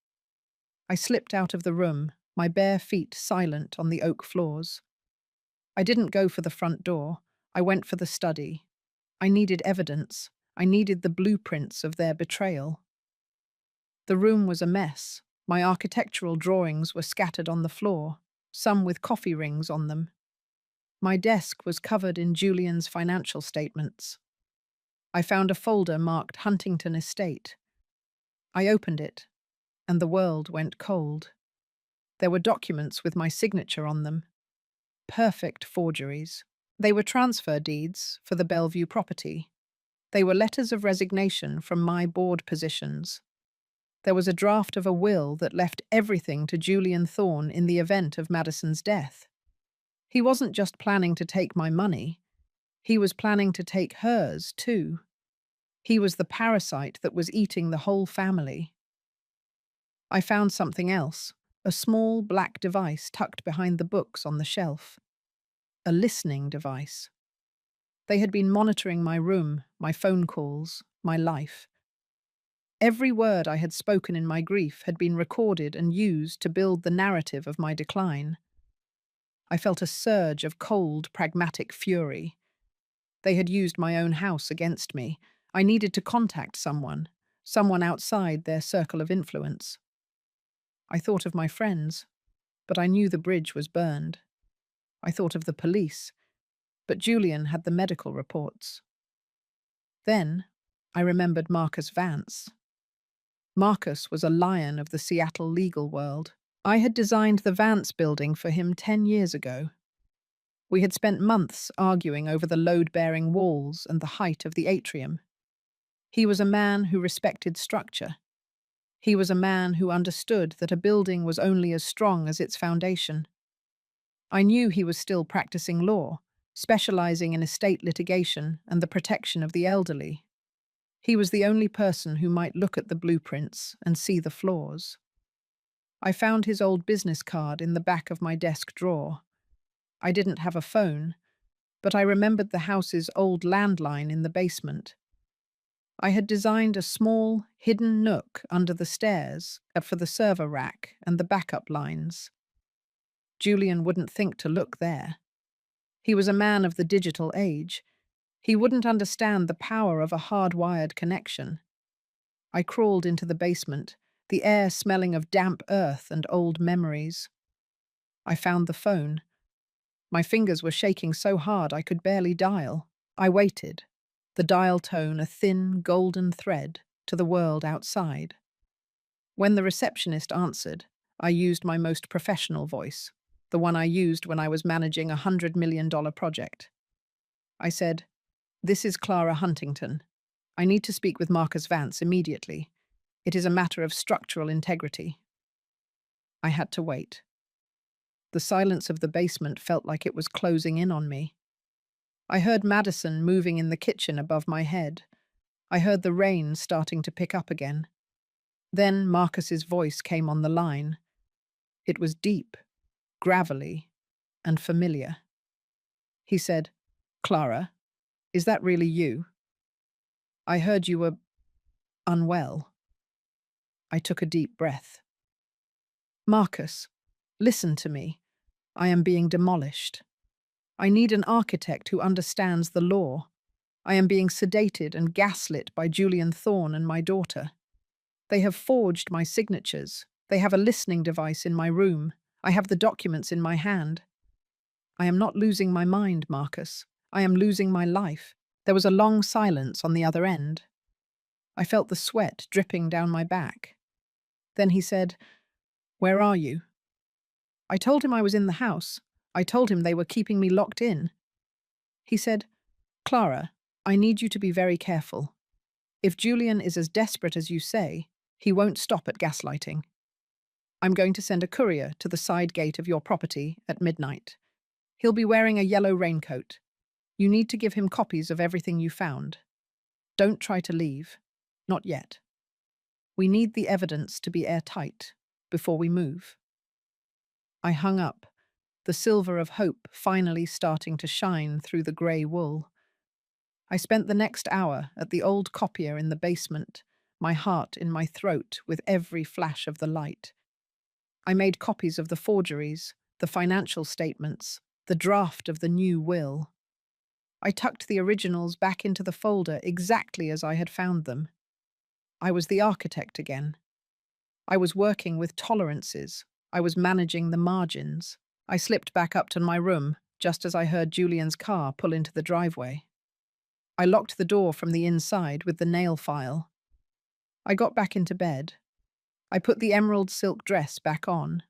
S1: I slipped out of the room, my bare feet silent on the oak floors. I didn't go for the front door. I went for the study. I needed evidence. I needed the blueprints of their betrayal. The room was a mess. My architectural drawings were scattered on the floor, some with coffee rings on them. My desk was covered in Julian's financial statements. I found a folder marked Huntington Estate. I opened it, and the world went cold. There were documents with my signature on them. Perfect forgeries. They were transfer deeds for the Bellevue property. They were letters of resignation from my board positions. There was a draft of a will that left everything to Julian Thorne in the event of Madison's death. He wasn't just planning to take my money. He was planning to take hers, too. He was the parasite that was eating the whole family. I found something else, a small black device tucked behind the books on the shelf. A listening device. They had been monitoring my room, my phone calls, my life. Every word I had spoken in my grief had been recorded and used to build the narrative of my decline. I felt a surge of cold, pragmatic fury. They had used my own house against me. I needed to contact someone outside their circle of influence. I thought of my friends, but I knew the bridge was burned. I thought of the police, but Julian had the medical reports. Then I remembered Marcus Vance. Marcus was a lion of the Seattle legal world. I had designed the Vance building for him 10 years ago. We had spent months arguing over the load-bearing walls and the height of the atrium. He was a man who respected structure. He was a man who understood that a building was only as strong as its foundation. I knew he was still practicing law, specializing in estate litigation and the protection of the elderly. He was the only person who might look at the blueprints and see the flaws. I found his old business card in the back of my desk drawer. I didn't have a phone, but I remembered the house's old landline in the basement. I had designed a small, hidden nook under the stairs for the server rack and the backup lines. Julian wouldn't think to look there. He was a man of the digital age. He wouldn't understand the power of a hardwired connection. I crawled into the basement, the air smelling of damp earth and old memories. I found the phone. My fingers were shaking so hard I could barely dial. I waited, the dial tone a thin, golden thread to the world outside. When the receptionist answered, I used my most professional voice, the one I used when I was managing a $100 million project. I said, "This is Clara Huntington. I need to speak with Marcus Vance immediately. It is a matter of structural integrity." I had to wait. The silence of the basement felt like it was closing in on me. I heard Madison moving in the kitchen above my head. I heard the rain starting to pick up again. Then Marcus's voice came on the line. It was deep, gravelly, and familiar. He said, "Clara, is that really you? I heard you were unwell." I took a deep breath. "Marcus, listen to me. I am being demolished. I need an architect who understands the law. I am being sedated and gaslit by Julian Thorne and my daughter. They have forged my signatures. They have a listening device in my room. I have the documents in my hand. I am not losing my mind, Marcus. I am losing my life." There was a long silence on the other end. I felt the sweat dripping down my back. Then he said, "Where are you?" I told him I was in the house. I told him they were keeping me locked in. He said, "Clara, I need you to be very careful. If Julian is as desperate as you say, he won't stop at gaslighting. I'm going to send a courier to the side gate of your property at midnight. He'll be wearing a yellow raincoat. You need to give him copies of everything you found. Don't try to leave. Not yet. We need the evidence to be airtight before we move." I hung up, the silver of hope finally starting to shine through the grey wool. I spent the next hour at the old copier in the basement, my heart in my throat with every flash of the light. I made copies of the forgeries, the financial statements, the draft of the new will. I tucked the originals back into the folder exactly as I had found them. I was the architect again. I was working with tolerances. I was managing the margins. I slipped back up to my room just as I heard Julian's car pull into the driveway. I locked the door from the inside with the nail file. I got back into bed. I put the emerald silk dress back on.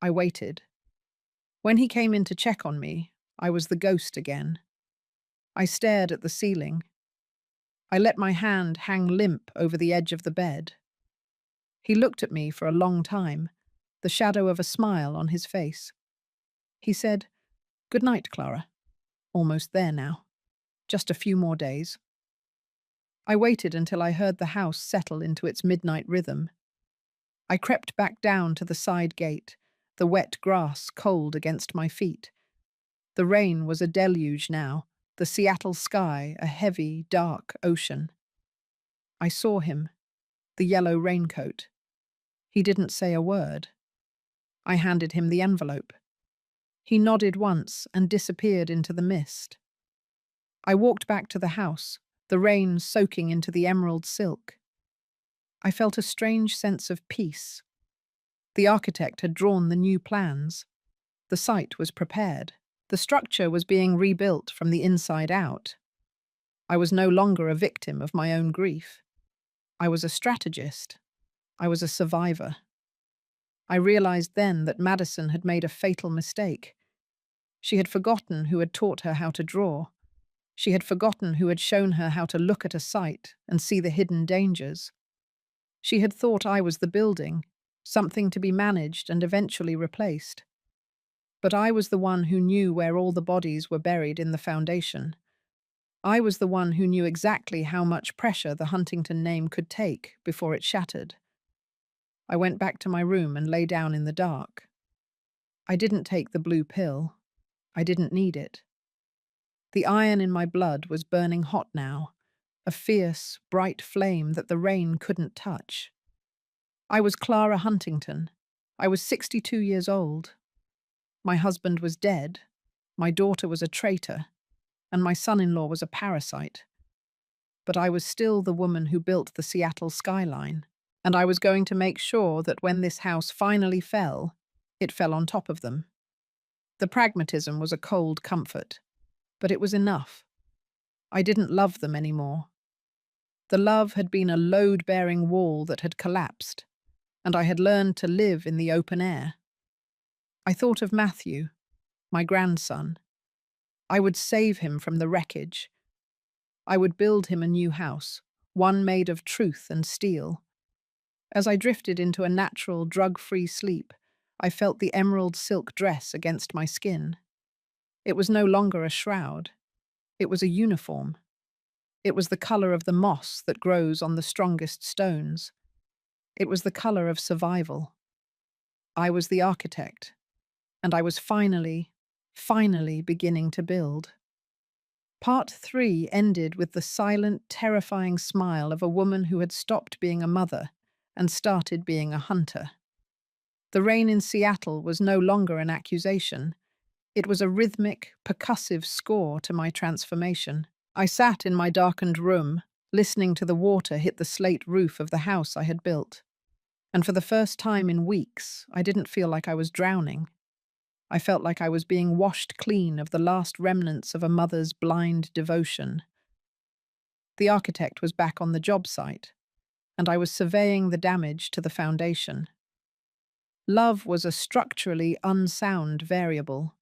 S1: I waited. When he came in to check on me, I was the ghost again. I stared at the ceiling. I let my hand hang limp over the edge of the bed. He looked at me for a long time, the shadow of a smile on his face. He said, "Good night, Clara. Almost there now. Just a few more days." I waited until I heard the house settle into its midnight rhythm. I crept back down to the side gate, the wet grass cold against my feet. The rain was a deluge now, the Seattle sky a heavy, dark ocean. I saw him, the yellow raincoat. He didn't say a word. I handed him the envelope. He nodded once and disappeared into the mist. I walked back to the house, the rain soaking into the emerald silk. I felt a strange sense of peace. The architect had drawn the new plans. The site was prepared. The structure was being rebuilt from the inside out. I was no longer a victim of my own grief. I was a strategist. I was a survivor. I realized then that Madison had made a fatal mistake. She had forgotten who had taught her how to draw. She had forgotten who had shown her how to look at a site and see the hidden dangers. She had thought I was the building, something to be managed and eventually replaced. But I was the one who knew where all the bodies were buried in the foundation. I was the one who knew exactly how much pressure the Huntington name could take before it shattered. I went back to my room and lay down in the dark. I didn't take the blue pill. I didn't need it. The iron in my blood was burning hot now, a fierce, bright flame that the rain couldn't touch. I was Clara Huntington. I was 62 years old. My husband was dead. My daughter was a traitor. And my son-in-law was a parasite. But I was still the woman who built the Seattle skyline. And I was going to make sure that when this house finally fell, it fell on top of them. The pragmatism was a cold comfort, but it was enough. I didn't love them anymore. The love had been a load-bearing wall that had collapsed, and I had learned to live in the open air. I thought of Matthew, my grandson. I would save him from the wreckage. I would build him a new house, one made of truth and steel. As I drifted into a natural, drug-free sleep, I felt the emerald silk dress against my skin. It was no longer a shroud. It was a uniform. It was the color of the moss that grows on the strongest stones. It was the color of survival. I was the architect, and I was finally beginning to build. Part 3 ended with the silent, terrifying smile of a woman who had stopped being a mother and started being a hunter. The rain in Seattle was no longer an accusation. It was a rhythmic, percussive score to my transformation. I sat in my darkened room, listening to the water hit the slate roof of the house I had built. And for the first time in weeks, I didn't feel like I was drowning. I felt like I was being washed clean of the last remnants of a mother's blind devotion. The architect was back on the job site, and I was surveying the damage to the foundation. Love was a structurally unsound variable.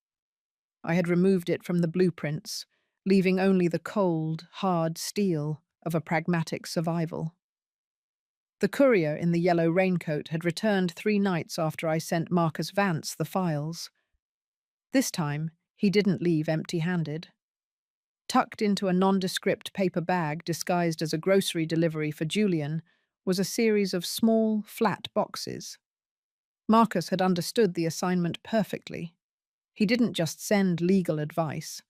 S1: I had removed it from the blueprints, leaving only the cold, hard steel of a pragmatic survival. The courier in the yellow raincoat had returned 3 nights after I sent Marcus Vance the files. This time, he didn't leave empty-handed. Tucked into a nondescript paper bag disguised as a grocery delivery for Julian was a series of small, flat boxes. Marcus had understood the assignment perfectly. He didn't just send legal advice.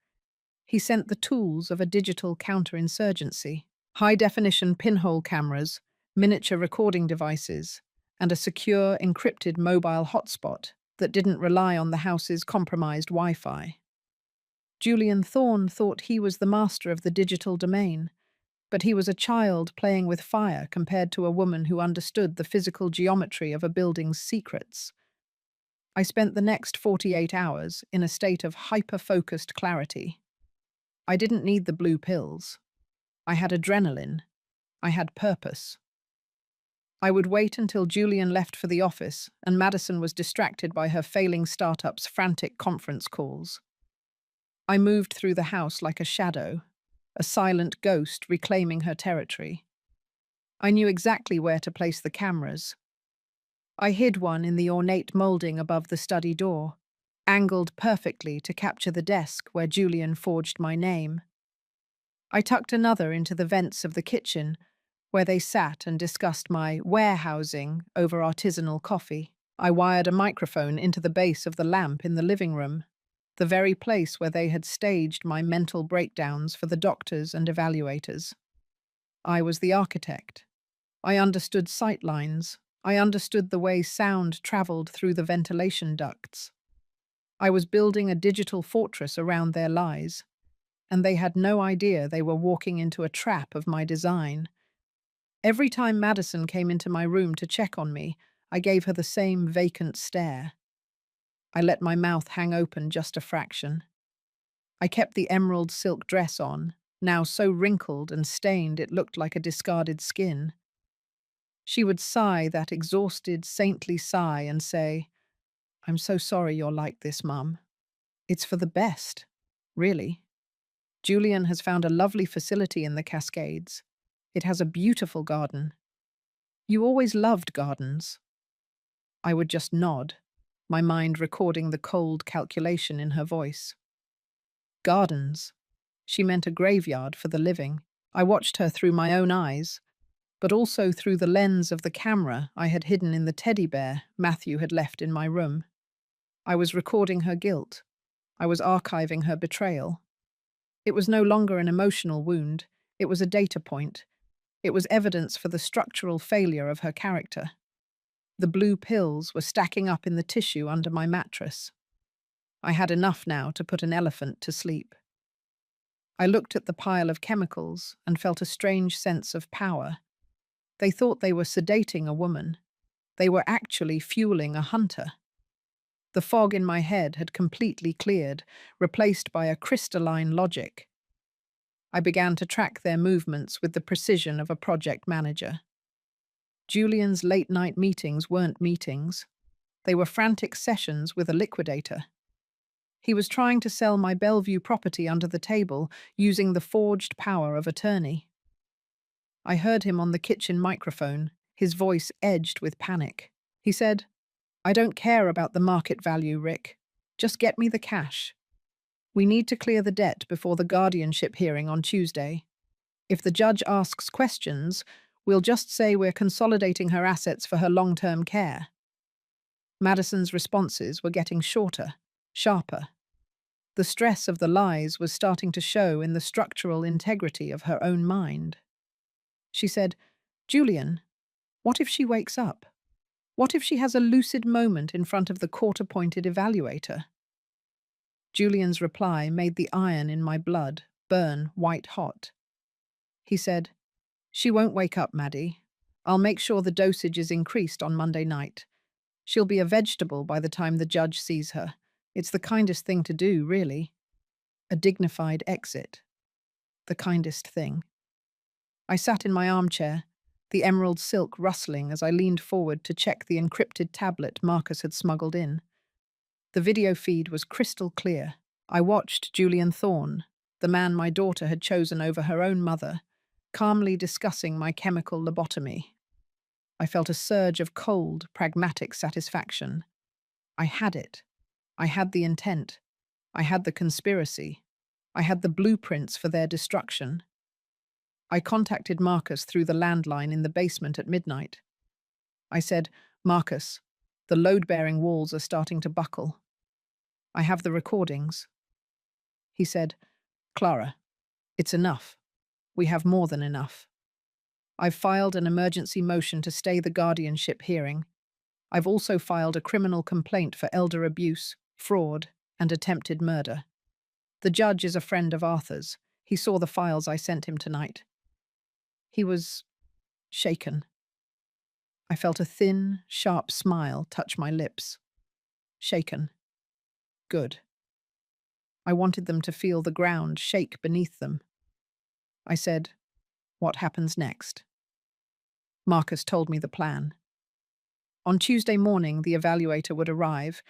S1: He sent the tools of a digital counterinsurgency, high-definition pinhole cameras, miniature recording devices, and a secure, encrypted mobile hotspot that didn't rely on the house's compromised Wi-Fi. Julian Thorne thought he was the master of the digital domain, but he was a child playing with fire compared to a woman who understood the physical geometry of a building's secrets. I spent the next 48 hours in a state of hyper-focused clarity. I didn't need the blue pills. I had adrenaline. I had purpose. I would wait until Julian left for the office and Madison was distracted by her failing startup's frantic conference calls. I moved through the house like a shadow, a silent ghost reclaiming her territory. I knew exactly where to place the cameras. I hid one in the ornate molding above the study door, angled perfectly to capture the desk where Julian forged my name. I tucked another into the vents of the kitchen, where they sat and discussed my warehousing over artisanal coffee. I wired a microphone into the base of the lamp in the living room, the very place where they had staged my mental breakdowns for the doctors and evaluators. I was the architect. I understood sight lines. I understood the way sound traveled through the ventilation ducts. I was building a digital fortress around their lies, and they had no idea they were walking into a trap of my design. Every time Madison came into my room to check on me, I gave her the same vacant stare. I let my mouth hang open just a fraction. I kept the emerald silk dress on, now so wrinkled and stained it looked like a discarded skin. She would sigh that exhausted, saintly sigh and say, "I'm so sorry you're like this, Mum." It's for the best, really. Julian has found a lovely facility in the Cascades. It has a beautiful garden. You always loved gardens. I would just nod, my mind recording the cold calculation in her voice. Gardens. She meant a graveyard for the living. I watched her through my own eyes, but also through the lens of the camera I had hidden in the teddy bear Matthew had left in my room. I was recording her guilt. I was archiving her betrayal. It was no longer an emotional wound. It was a data point. It was evidence for the structural failure of her character. The blue pills were stacking up in the tissue under my mattress. I had enough now to put an elephant to sleep. I looked at the pile of chemicals and felt a strange sense of power. They thought they were sedating a woman. They were actually fueling a hunter. The fog in my head had completely cleared, replaced by a crystalline logic. I began to track their movements with the precision of a project manager. Julian's late-night meetings weren't meetings. They were frantic sessions with a liquidator. He was trying to sell my Bellevue property under the table using the forged power of attorney. I heard him on the kitchen microphone, his voice edged with panic. He said, "I don't care about the market value, Rick. Just get me the cash. We need to clear the debt before the guardianship hearing on Tuesday. If the judge asks questions, we'll just say we're consolidating her assets for her long-term care." Madison's responses were getting shorter, sharper. The stress of the lies was starting to show in the structural integrity of her own mind. She said, "Julian, what if she wakes up? What if she has a lucid moment in front of the court-appointed evaluator?" Julian's reply made the iron in my blood burn white-hot. He said, "She won't wake up, Maddie. I'll make sure the dosage is increased on Monday night. She'll be a vegetable by the time the judge sees her. It's the kindest thing to do, really. A dignified exit. The kindest thing." I sat in my armchair, the emerald silk rustling as I leaned forward to check the encrypted tablet Marcus had smuggled in. The video feed was crystal clear. I watched Julian Thorne, the man my daughter had chosen over her own mother, calmly discussing my chemical lobotomy. I felt a surge of cold, pragmatic satisfaction. I had it. I had the intent. I had the conspiracy. I had the blueprints for their destruction. I contacted Marcus through the landline in the basement at midnight. I said, "Marcus, the load-bearing walls are starting to buckle. I have the recordings." He said, "Clara, it's enough. We have more than enough. I've filed an emergency motion to stay the guardianship hearing. I've also filed a criminal complaint for elder abuse, fraud, and attempted murder. The judge is a friend of Arthur's. He saw the files I sent him tonight." He was shaken. I felt a thin, sharp smile touch my lips. Shaken. Good. I wanted them to feel the ground shake beneath them. I said, "What happens next?" Marcus told me the plan. On Tuesday morning, the evaluator would arrive,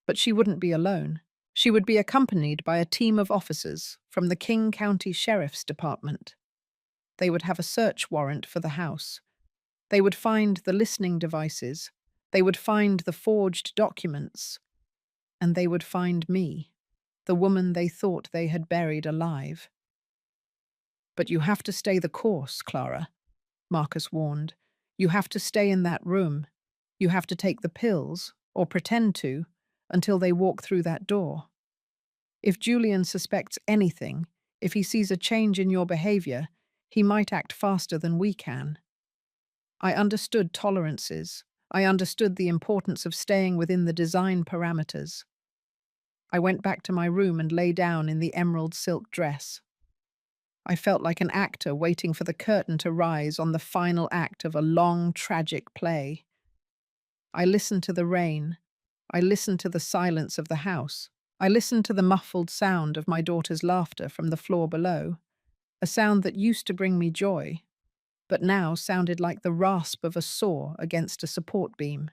S1: but she wouldn't be alone. She would be accompanied by a team of officers from the King County Sheriff's Department. They would have a search warrant for the house. They would find the listening devices. They would find the forged documents. And they would find me, the woman they thought they had buried alive. "But you have to stay the course, Clara," Marcus warned. "You have to stay in that room. You have to take the pills, or pretend to, until they walk through that door. If Julian suspects anything, if he sees a change in your behavior, he might act faster than we can." I understood tolerances. I understood the importance of staying within the design parameters. I went back to my room and lay down in the emerald silk dress. I felt like an actor waiting for the curtain to rise on the final act of a long, tragic play. I listened to the rain. I listened to the silence of the house. I listened to the muffled sound of my daughter's laughter from the floor below, a sound that used to bring me joy, but now sounded like the rasp of a saw against a support beam.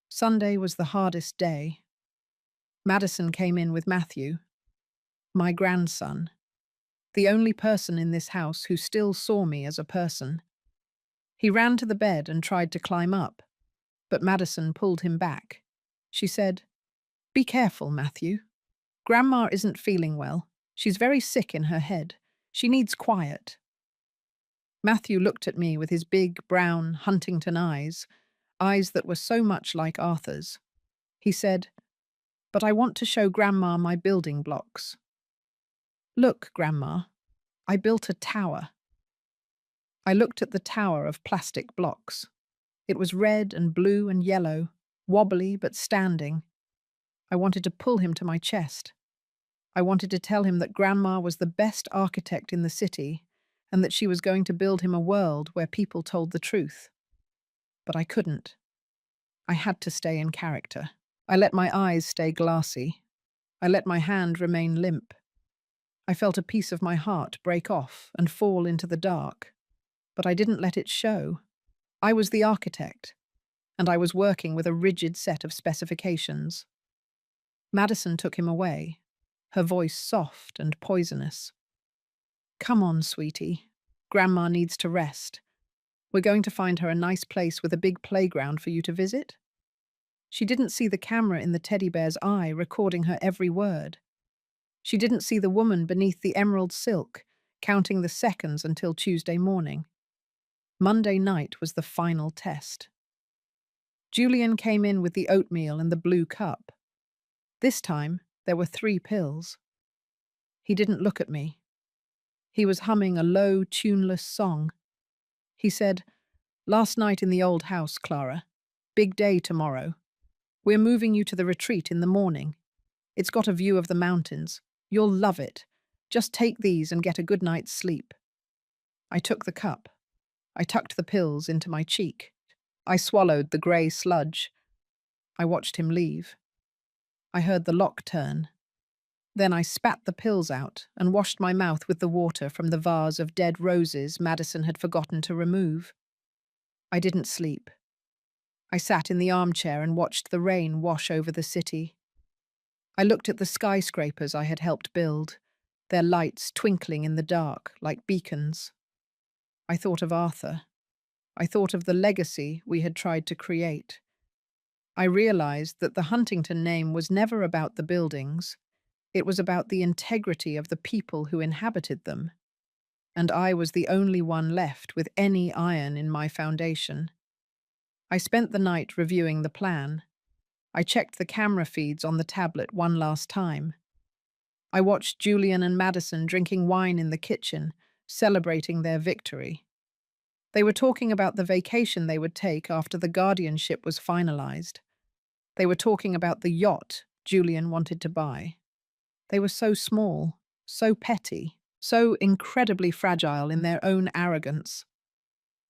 S1: Sunday was the hardest day. Madison came in with Matthew, my grandson, the only person in this house who still saw me as a person. He ran to the bed and tried to climb up, but Madison pulled him back. She said, "Be careful, Matthew. Grandma isn't feeling well. She's very sick in her head. She needs quiet." Matthew looked at me with his big, brown Huntington eyes, eyes that were so much like Arthur's. He said, "But I want to show Grandma my building blocks." "Look, Grandma, I built a tower." I looked at the tower of plastic blocks. It was red and blue and yellow, wobbly but standing. I wanted to pull him to my chest. I wanted to tell him that Grandma was the best architect in the city and that she was going to build him a world where people told the truth. But I couldn't. I had to stay in character. I let my eyes stay glassy. I let my hand remain limp. I felt a piece of my heart break off and fall into the dark. But I didn't let it show. I was the architect, and I was working with a rigid set of specifications. Madison took him away, her voice soft and poisonous. "Come on, sweetie. Grandma needs to rest. We're going to find her a nice place with a big playground for you to visit." She didn't see the camera in the teddy bear's eye recording her every word. She didn't see the woman beneath the emerald silk, counting the seconds until Tuesday morning. Monday night was the final test. Julian came in with the oatmeal and the blue cup. This time, there were 3 pills. He didn't look at me. He was humming a low, tuneless song. He said, "Last night in the old house, Clara. Big day tomorrow. We're moving you to the retreat in the morning. It's got a view of the mountains. You'll love it. Just take these and get a good night's sleep." I took the cup. I tucked the pills into my cheek. I swallowed the grey sludge. I watched him leave. I heard the lock turn. Then I spat the pills out and washed my mouth with the water from the vase of dead roses Madison had forgotten to remove. I didn't sleep. I sat in the armchair and watched the rain wash over the city. I looked at the skyscrapers I had helped build, their lights twinkling in the dark like beacons. I thought of Arthur. I thought of the legacy we had tried to create. I realized that the Huntington name was never about the buildings. It was about the integrity of the people who inhabited them. And I was the only one left with any iron in my foundation. I spent the night reviewing the plan. I checked the camera feeds on the tablet one last time. I watched Julian and Madison drinking wine in the kitchen, celebrating their victory. They were talking about the vacation they would take after the guardianship was finalized. They were talking about the yacht Julian wanted to buy. They were so small, so petty, so incredibly fragile in their own arrogance.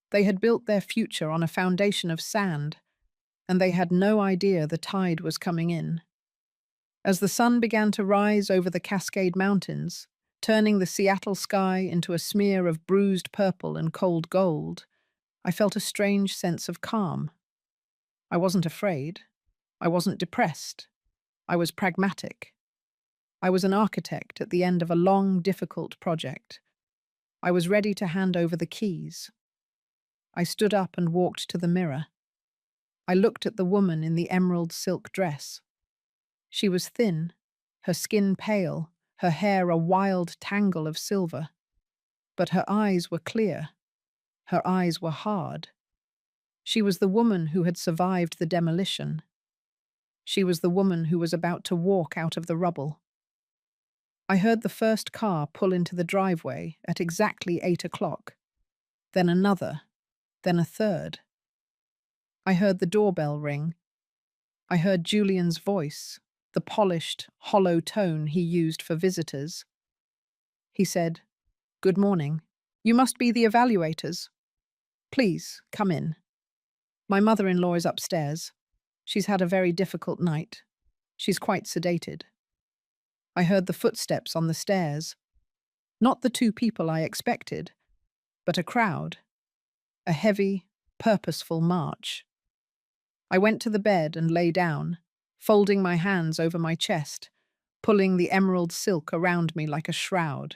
S1: They had built their future on a foundation of sand, and they had no idea the tide was coming in. As the sun began to rise over the Cascade Mountains, turning the Seattle sky into a smear of bruised purple and cold gold, I felt a strange sense of calm. I wasn't afraid. I wasn't depressed. I was pragmatic. I was an architect at the end of a long, difficult project. I was ready to hand over the keys. I stood up and walked to the mirror. I looked at the woman in the emerald silk dress. She was thin, her skin pale, her hair a wild tangle of silver. But her eyes were clear. Her eyes were hard. She was the woman who had survived the demolition. She was the woman who was about to walk out of the rubble. I heard the first car pull into the driveway at exactly 8 o'clock. Then another. Then a third. I heard the doorbell ring. I heard Julian's voice, the polished, hollow tone he used for visitors. He said, "Good morning. You must be the evaluators. Please, come in. My mother-in-law is upstairs. She's had a very difficult night. She's quite sedated." I heard the footsteps on the stairs. Not the 2 people I expected, but a crowd. A heavy, purposeful march. I went to the bed and lay down, folding my hands over my chest, pulling the emerald silk around me like a shroud.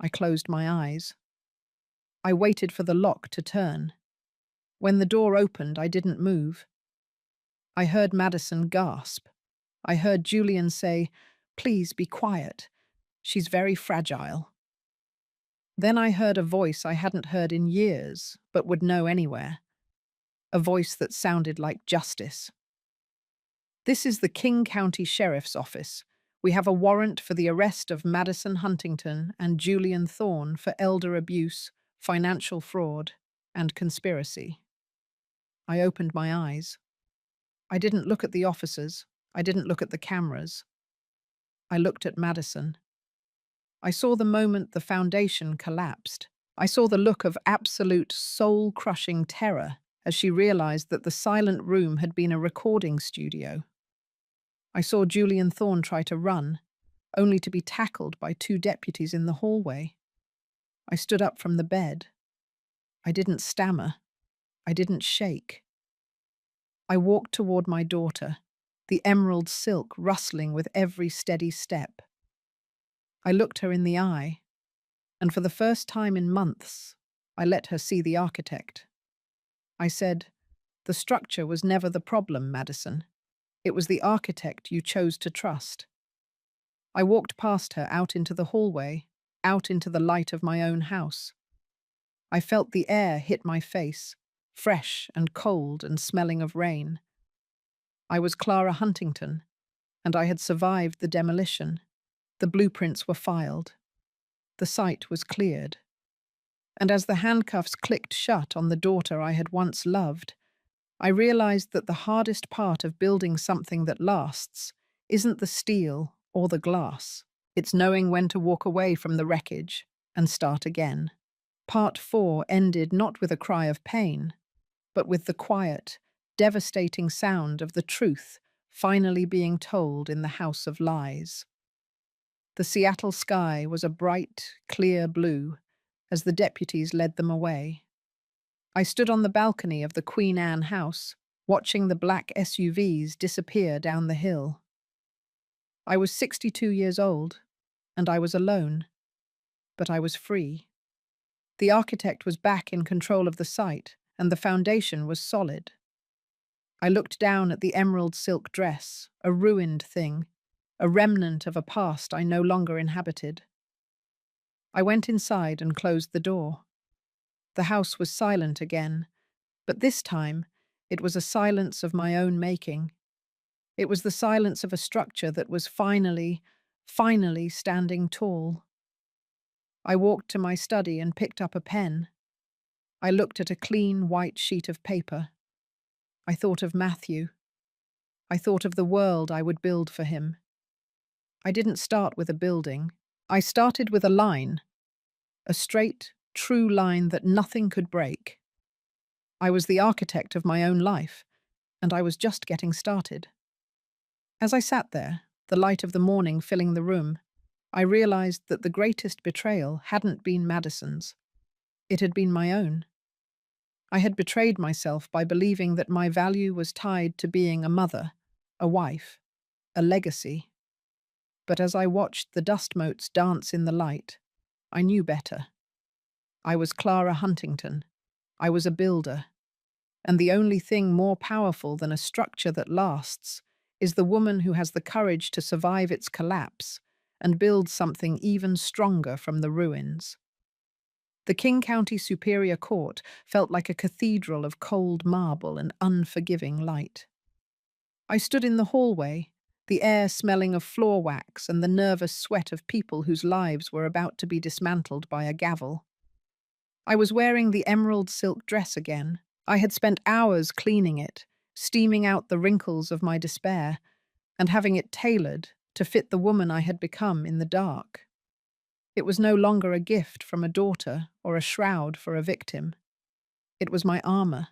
S1: I closed my eyes. I waited for the lock to turn. When the door opened, I didn't move. I heard Madison gasp. I heard Julian say, "Please be quiet. She's very fragile." Then I heard a voice I hadn't heard in years, but would know anywhere. A voice that sounded like justice. "This is the King County Sheriff's Office. We have a warrant for the arrest of Madison Huntington and Julian Thorne for elder abuse, financial fraud, and conspiracy." I opened my eyes. I didn't look at the officers. I didn't look at the cameras. I looked at Madison. I saw the moment the foundation collapsed. I saw the look of absolute soul-crushing terror as she realized that the silent room had been a recording studio. I saw Julian Thorne try to run, only to be tackled by two deputies in the hallway. I stood up from the bed. I didn't stammer. I didn't shake. I walked toward my daughter, the emerald silk rustling with every steady step. I looked her in the eye, and for the first time in months, I let her see the architect. I said, "The structure was never the problem, Madison. It was the architect you chose to trust." I walked past her out into the hallway, out into the light of my own house. I felt the air hit my face, fresh and cold and smelling of rain. I was Clara Huntington, and I had survived the demolition. The blueprints were filed. The site was cleared. And as the handcuffs clicked shut on the daughter I had once loved, I realized that the hardest part of building something that lasts isn't the steel or the glass. It's knowing when to walk away from the wreckage and start again. Part 4 ended not with a cry of pain, but with the quiet, devastating sound of the truth finally being told in the House of Lies. The Seattle sky was a bright, clear blue as the deputies led them away. I stood on the balcony of the Queen Anne house, watching the black SUVs disappear down the hill. I was 62 years old, and I was alone, but I was free. The architect was back in control of the site, and the foundation was solid. I looked down at the emerald silk dress, a ruined thing, a remnant of a past I no longer inhabited. I went inside and closed the door. The house was silent again, but this time it was a silence of my own making. It was the silence of a structure that was finally standing tall. I walked to my study and picked up a pen. I looked at a clean white sheet of paper. I thought of Matthew. I thought of the world I would build for him. I didn't start with a building. I started with a line, a straight, true line that nothing could break. I was the architect of my own life, and I was just getting started. As I sat there, the light of the morning filling the room, I realized that the greatest betrayal hadn't been Madison's. It had been my own. I had betrayed myself by believing that my value was tied to being a mother, a wife, a legacy. But as I watched the dust motes dance in the light, I knew better. I was Clara Huntington. I was a builder. And the only thing more powerful than a structure that lasts is the woman who has the courage to survive its collapse and build something even stronger from the ruins. The King County Superior Court felt like a cathedral of cold marble and unforgiving light. I stood in the hallway, the air smelling of floor wax and the nervous sweat of people whose lives were about to be dismantled by a gavel. I was wearing the emerald silk dress again. I had spent hours cleaning it, steaming out the wrinkles of my despair, and having it tailored to fit the woman I had become in the dark. It was no longer a gift from a daughter or a shroud for a victim. It was my armor.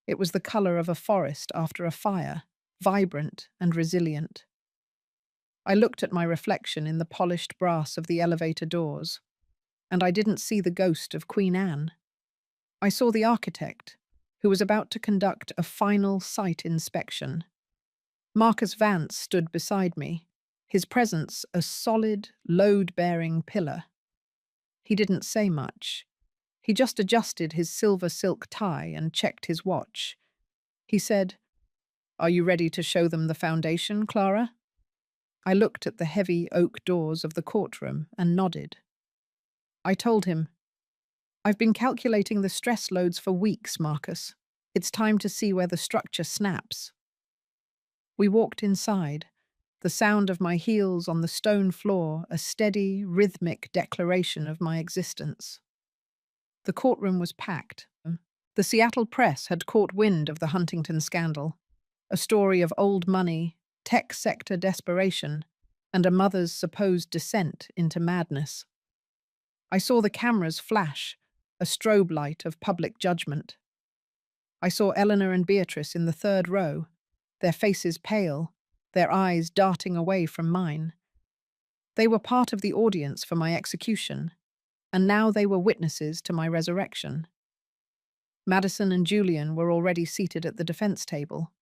S1: It was the color of a forest after a fire, vibrant and resilient. I looked at my reflection in the polished brass of the elevator doors, and I didn't see the ghost of Queen Anne. I saw the architect, who was about to conduct a final site inspection. Marcus Vance stood beside me, his presence a solid, load-bearing pillar. He didn't say much. He just adjusted his silver silk tie and checked his watch. He said, "Are you ready to show them the foundation, Clara?" I looked at the heavy oak doors of the courtroom and nodded. I told him, "I've been calculating the stress loads for weeks, Marcus. It's time to see where the structure snaps." We walked inside, the sound of my heels on the stone floor a steady, rhythmic declaration of my existence. The courtroom was packed. The Seattle press had caught wind of the Huntington scandal, a story of old money, tech sector desperation, and a mother's supposed descent into madness. I saw the cameras flash, a strobe light of public judgment. I saw Eleanor and Beatrice in the third row, their faces pale, their eyes darting away from mine. They were part of the audience for my execution, and now they were witnesses to my resurrection. Madison and Julian were already seated at the defense table.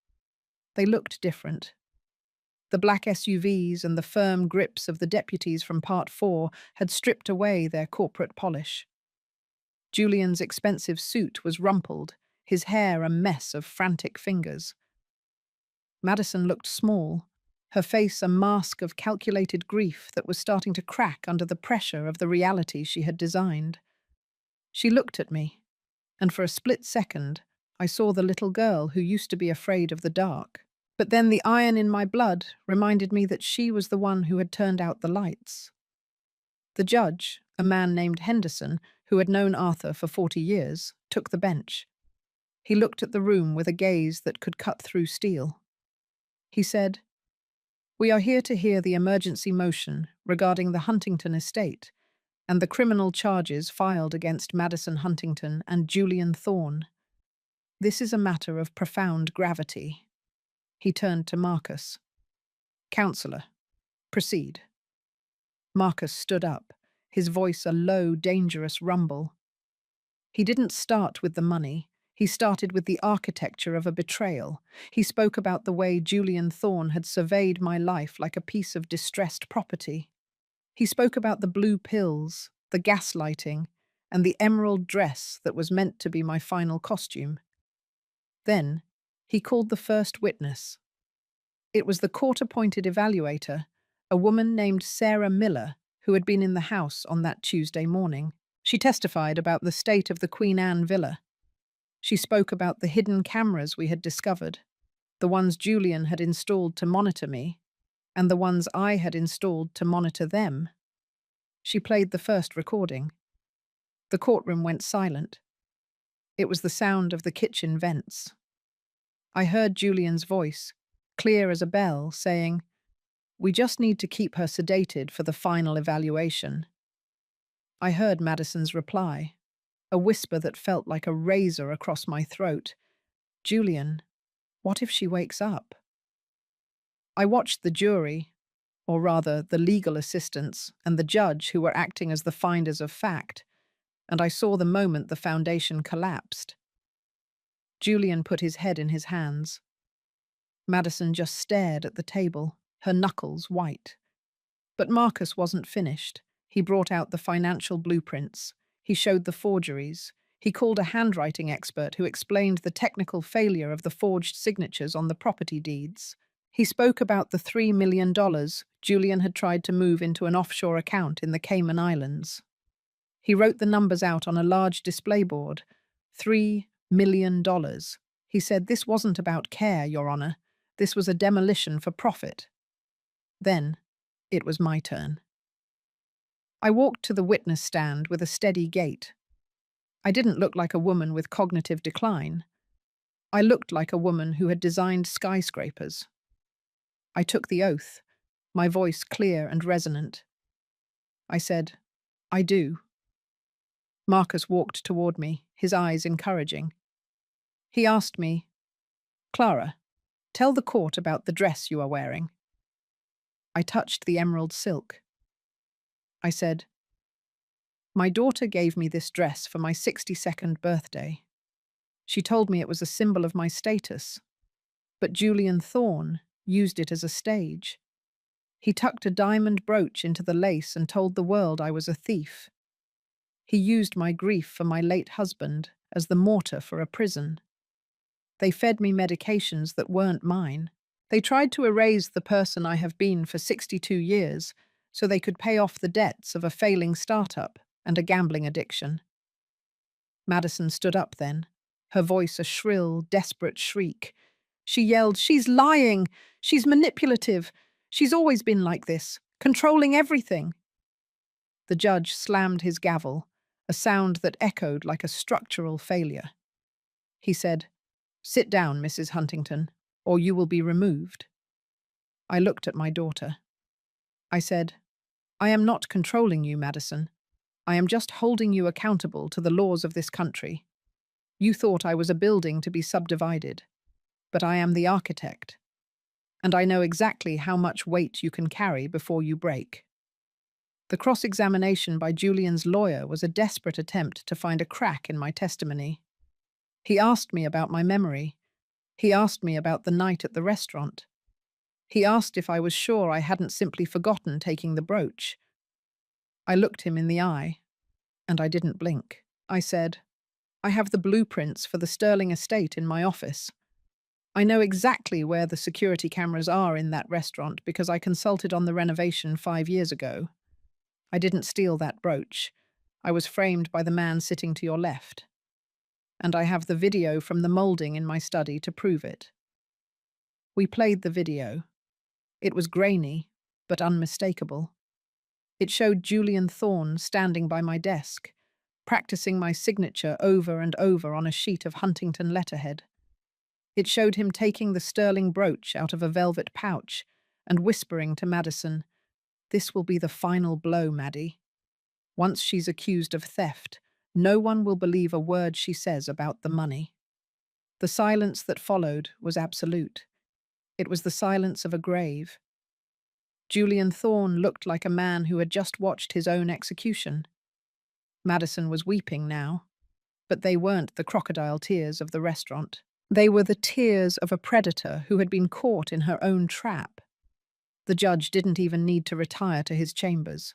S1: They looked different. The black SUVs and the firm grips of the deputies from Part 4 had stripped away their corporate polish. Julian's expensive suit was rumpled, his hair a mess of frantic fingers. Madison looked small, her face a mask of calculated grief that was starting to crack under the pressure of the reality she had designed. She looked at me, and for a split second, I saw the little girl who used to be afraid of the dark. But then the iron in my blood reminded me that she was the one who had turned out the lights. The judge, a man named Henderson, who had known Arthur for 40 years, took the bench. He looked at the room with a gaze that could cut through steel. He said, "We are here to hear the emergency motion regarding the Huntington estate and the criminal charges filed against Madison Huntington and Julian Thorne. This is a matter of profound gravity." He turned to Marcus. "Counselor, proceed." Marcus stood up, his voice a low, dangerous rumble. He didn't start with the money. He started with the architecture of a betrayal. He spoke about the way Julian Thorne had surveyed my life like a piece of distressed property. He spoke about the blue pills, the gaslighting, and the emerald dress that was meant to be my final costume. Then, he called the first witness. It was the court-appointed evaluator, a woman named Sarah Miller, who had been in the house on that Tuesday morning. She testified about the state of the Queen Anne villa. She spoke about the hidden cameras we had discovered, the ones Julian had installed to monitor me, and the ones I had installed to monitor them. She played the first recording. The courtroom went silent. It was the sound of the kitchen vents. I heard Julian's voice, clear as a bell, saying, "We just need to keep her sedated for the final evaluation." I heard Madison's reply, a whisper that felt like a razor across my throat. "Julian, what if she wakes up?" I watched the jury, or rather the legal assistants and the judge who were acting as the finders of fact, and I saw the moment the foundation collapsed. Julian put his head in his hands. Madison just stared at the table, her knuckles white. But Marcus wasn't finished. He brought out the financial blueprints. He showed the forgeries. He called a handwriting expert who explained the technical failure of the forged signatures on the property deeds. He spoke about the $3 million Julian had tried to move into an offshore account in the Cayman Islands. He wrote the numbers out on a large display board. $3 million. He said, "This wasn't about care, Your Honor. This was a demolition for profit." Then, it was my turn. I walked to the witness stand with a steady gait. I didn't look like a woman with cognitive decline. I looked like a woman who had designed skyscrapers. I took the oath, my voice clear and resonant. I said, "I do." Marcus walked toward me, his eyes encouraging. He asked me, "Clara, tell the court about the dress you are wearing." I touched the emerald silk. I said, "My daughter gave me this dress for my 62nd birthday. She told me it was a symbol of my status. But Julian Thorne, used it as a stage. He tucked a diamond brooch into the lace and told the world I was a thief. He used my grief for my late husband as the mortar for a prison. They fed me medications that weren't mine. They tried to erase the person I have been for 62 years so they could pay off the debts of a failing startup and a gambling addiction. Madison stood up then, her voice a shrill, desperate shriek. She yelled, "She's lying! She's manipulative! She's always been like this, controlling everything!" The judge slammed his gavel, a sound that echoed like a structural failure. He said, "Sit down, Mrs. Huntington, or you will be removed." I looked at my daughter. I said, "I am not controlling you, Madison. I am just holding you accountable to the laws of this country. You thought I was a building to be subdivided, but I am the architect, and I know exactly how much weight you can carry before you break." The cross-examination by Julian's lawyer was a desperate attempt to find a crack in my testimony. He asked me about my memory. He asked me about the night at the restaurant. He asked if I was sure I hadn't simply forgotten taking the brooch. I looked him in the eye, and I didn't blink. I said, "I have the blueprints for the Sterling estate in my office. I know exactly where the security cameras are in that restaurant because I consulted on the renovation 5 years ago. I didn't steal that brooch. I was framed by the man sitting to your left. And I have the video from the molding in my study to prove it." We played the video. It was grainy, but unmistakable. It showed Julian Thorne standing by my desk, practicing my signature over and over on a sheet of Huntington letterhead. It showed him taking the sterling brooch out of a velvet pouch and whispering to Madison, "This will be the final blow, Maddie. Once she's accused of theft, no one will believe a word she says about the money." The silence that followed was absolute. It was the silence of a grave. Julian Thorne looked like a man who had just watched his own execution. Madison was weeping now, but they weren't the crocodile tears of the restaurant. They were the tears of a predator who had been caught in her own trap. The judge didn't even need to retire to his chambers.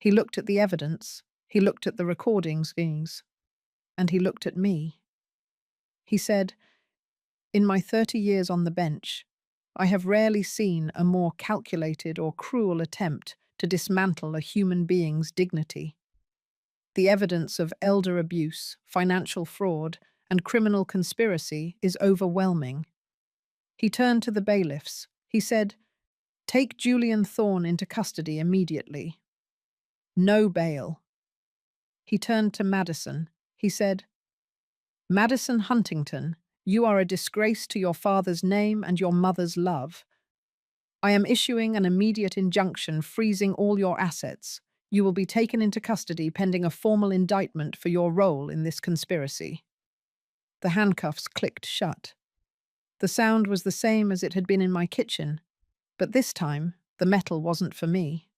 S1: He looked at the evidence, he looked at the recordings, and he looked at me. He said, "In my 30 years on the bench, I have rarely seen a more calculated or cruel attempt to dismantle a human being's dignity. The evidence of elder abuse, financial fraud, and criminal conspiracy is overwhelming." He turned to the bailiffs. He said, "Take Julian Thorne into custody immediately. No bail." He turned to Madison. He said, "Madison Huntington, you are a disgrace to your father's name and your mother's love. I am issuing an immediate injunction freezing all your assets. You will be taken into custody pending a formal indictment for your role in this conspiracy." The handcuffs clicked shut. The sound was the same as it had been in my kitchen, but this time the metal wasn't for me.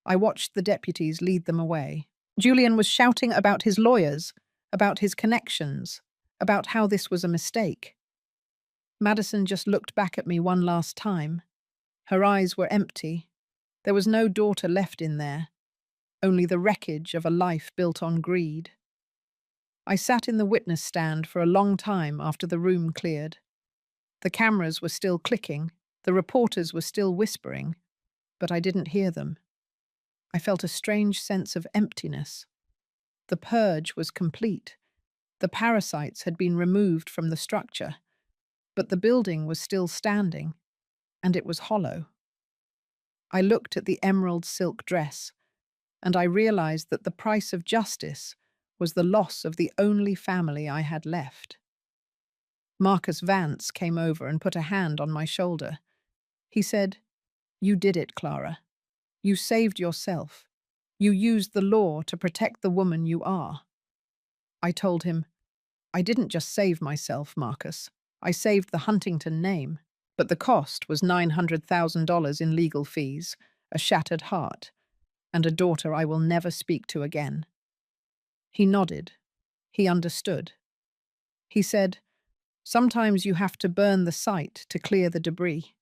S1: I watched the deputies lead them away. Julian was shouting about his lawyers, about his connections, about how this was a mistake. Madison just looked back at me one last time. Her eyes were empty. There was no daughter left in there, only the wreckage of a life built on greed. I sat in the witness stand for a long time after the room cleared. The cameras were still clicking, the reporters were still whispering, but I didn't hear them. I felt a strange sense of emptiness. The purge was complete. The parasites had been removed from the structure, but the building was still standing, and it was hollow. I looked at the emerald silk dress, and I realized that the price of justice was the loss of the only family I had left. Marcus Vance came over and put a hand on my shoulder. He said, "You did it, Clara. You saved yourself. You used the law to protect the woman you are." I told him, "I didn't just save myself, Marcus. I saved the Huntington name, but the cost was $900,000 in legal fees, a shattered heart, and a daughter I will never speak to again." He nodded. He understood. He said, Sometimes you have to burn the site to clear the debris.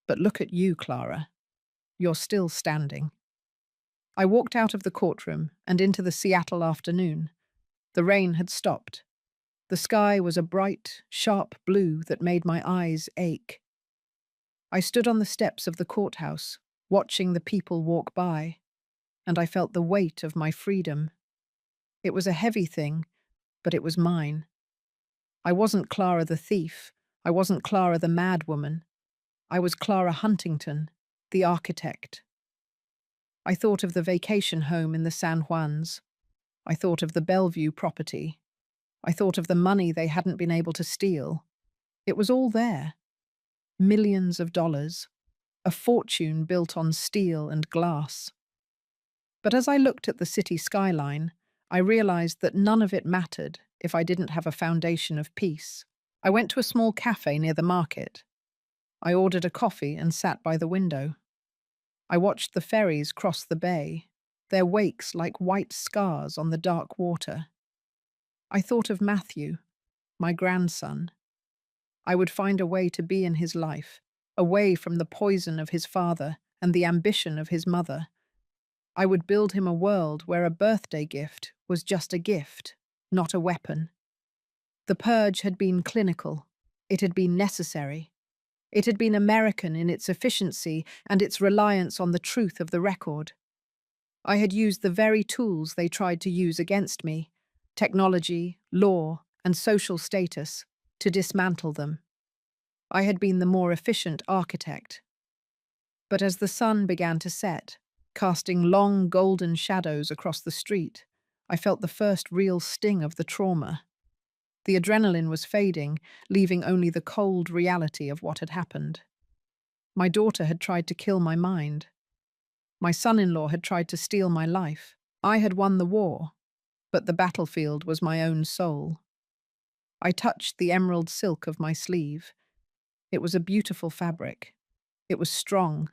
S1: But look at you, Clara. You're still standing. I walked out of the courtroom and into the Seattle afternoon. The rain had stopped. The sky was a bright, sharp blue that made my eyes ache. I stood on the steps of the courthouse, watching the people walk by, and I felt the weight of my freedom. It was a heavy thing, but it was mine. I wasn't Clara the thief. I wasn't Clara the mad woman. I was Clara Huntington, the architect. I thought of the vacation home in the San Juans. I thought of the Bellevue property. I thought of the money they hadn't been able to steal. It was all there. Millions of dollars. A fortune built on steel and glass. But as I looked at the city skyline, I realized that none of it mattered if I didn't have a foundation of peace. I went to a small cafe near the market. I ordered a coffee and sat by the window. I watched the ferries cross the bay, their wakes like white scars on the dark water. I thought of Matthew, my grandson. I would find a way to be in his life, away from the poison of his father and the ambition of his mother. I would build him a world where a birthday gift was just a gift, not a weapon. The purge had been clinical. It had been necessary. It had been American in its efficiency and its reliance on the truth of the record. I had used the very tools they tried to use against me, technology, law, and social status, to dismantle them. I had been the more efficient architect. But as the sun began to set, casting long golden shadows across the street, I felt the first real sting of the trauma. The adrenaline was fading, leaving only the cold reality of what had happened. My daughter had tried to kill my mind. My son-in-law had tried to steal my life. I had won the war, but the battlefield was my own soul. I touched the emerald silk of my sleeve. It was a beautiful fabric. It was strong.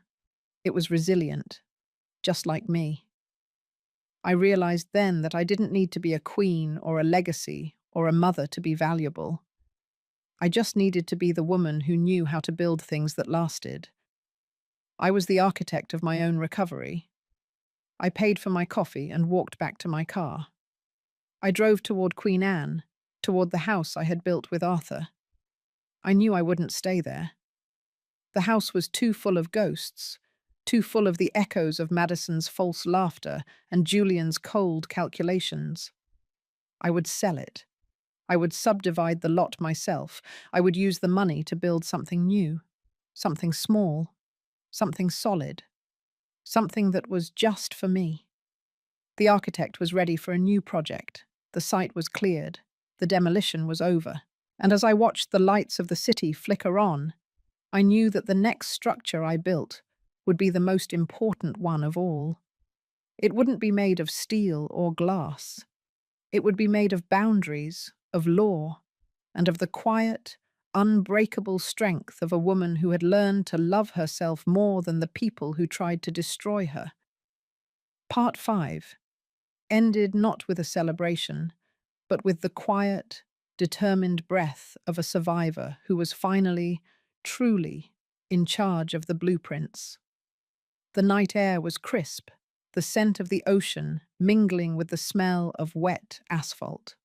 S1: It was resilient, just like me. I realized then that I didn't need to be a queen or a legacy or a mother to be valuable. I just needed to be the woman who knew how to build things that lasted. I was the architect of my own recovery. I paid for my coffee and walked back to my car. I drove toward Queen Anne, toward the house I had built with Arthur. I knew I wouldn't stay there. The house was too full of ghosts, too full of the echoes of Madison's false laughter and Julian's cold calculations. I would sell it. I would subdivide the lot myself. I would use the money to build something new, something small, something solid, something that was just for me. The architect was ready for a new project. The site was cleared. The demolition was over. And as I watched the lights of the city flicker on, I knew that the next structure I built would be the most important one of all. It wouldn't be made of steel or glass. It would be made of boundaries, of law, and of the quiet, unbreakable strength of a woman who had learned to love herself more than the people who tried to destroy her. Part 5 ended not with a celebration, but with the quiet, determined breath of a survivor who was finally, truly, in charge of the blueprints. The night air was crisp, the scent of the ocean mingling with the smell of wet asphalt.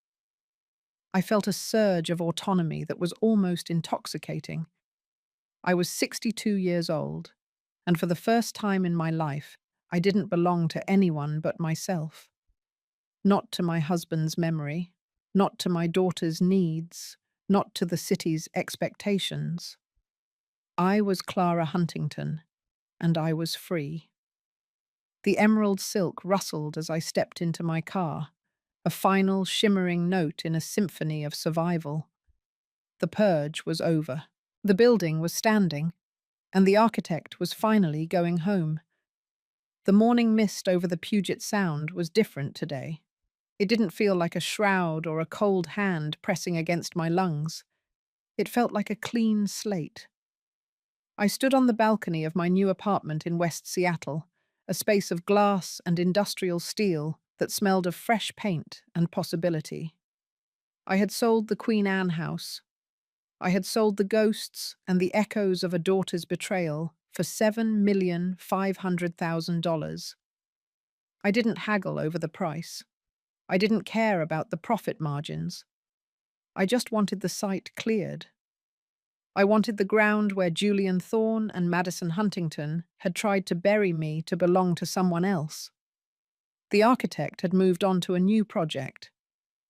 S1: I felt a surge of autonomy that was almost intoxicating. I was 62 years old, and for the first time in my life, I didn't belong to anyone but myself. Not to my husband's memory, not to my daughter's needs, not to the city's expectations. I was Clara Huntington, and I was free. The emerald silk rustled as I stepped into my car, a final shimmering note in a symphony of survival. The purge was over. The building was standing, and the architect was finally going home. The morning mist over the Puget Sound was different today. It didn't feel like a shroud or a cold hand pressing against my lungs. It felt like a clean slate. I stood on the balcony of my new apartment in West Seattle, a space of glass and industrial steel that smelled of fresh paint and possibility. I had sold the Queen Anne house. I had sold the ghosts and the echoes of a daughter's betrayal for $7,500,000. I didn't haggle over the price. I didn't care about the profit margins. I just wanted the site cleared. I wanted the ground where Julian Thorne and Madison Huntington had tried to bury me to belong to someone else. The architect had moved on to a new project,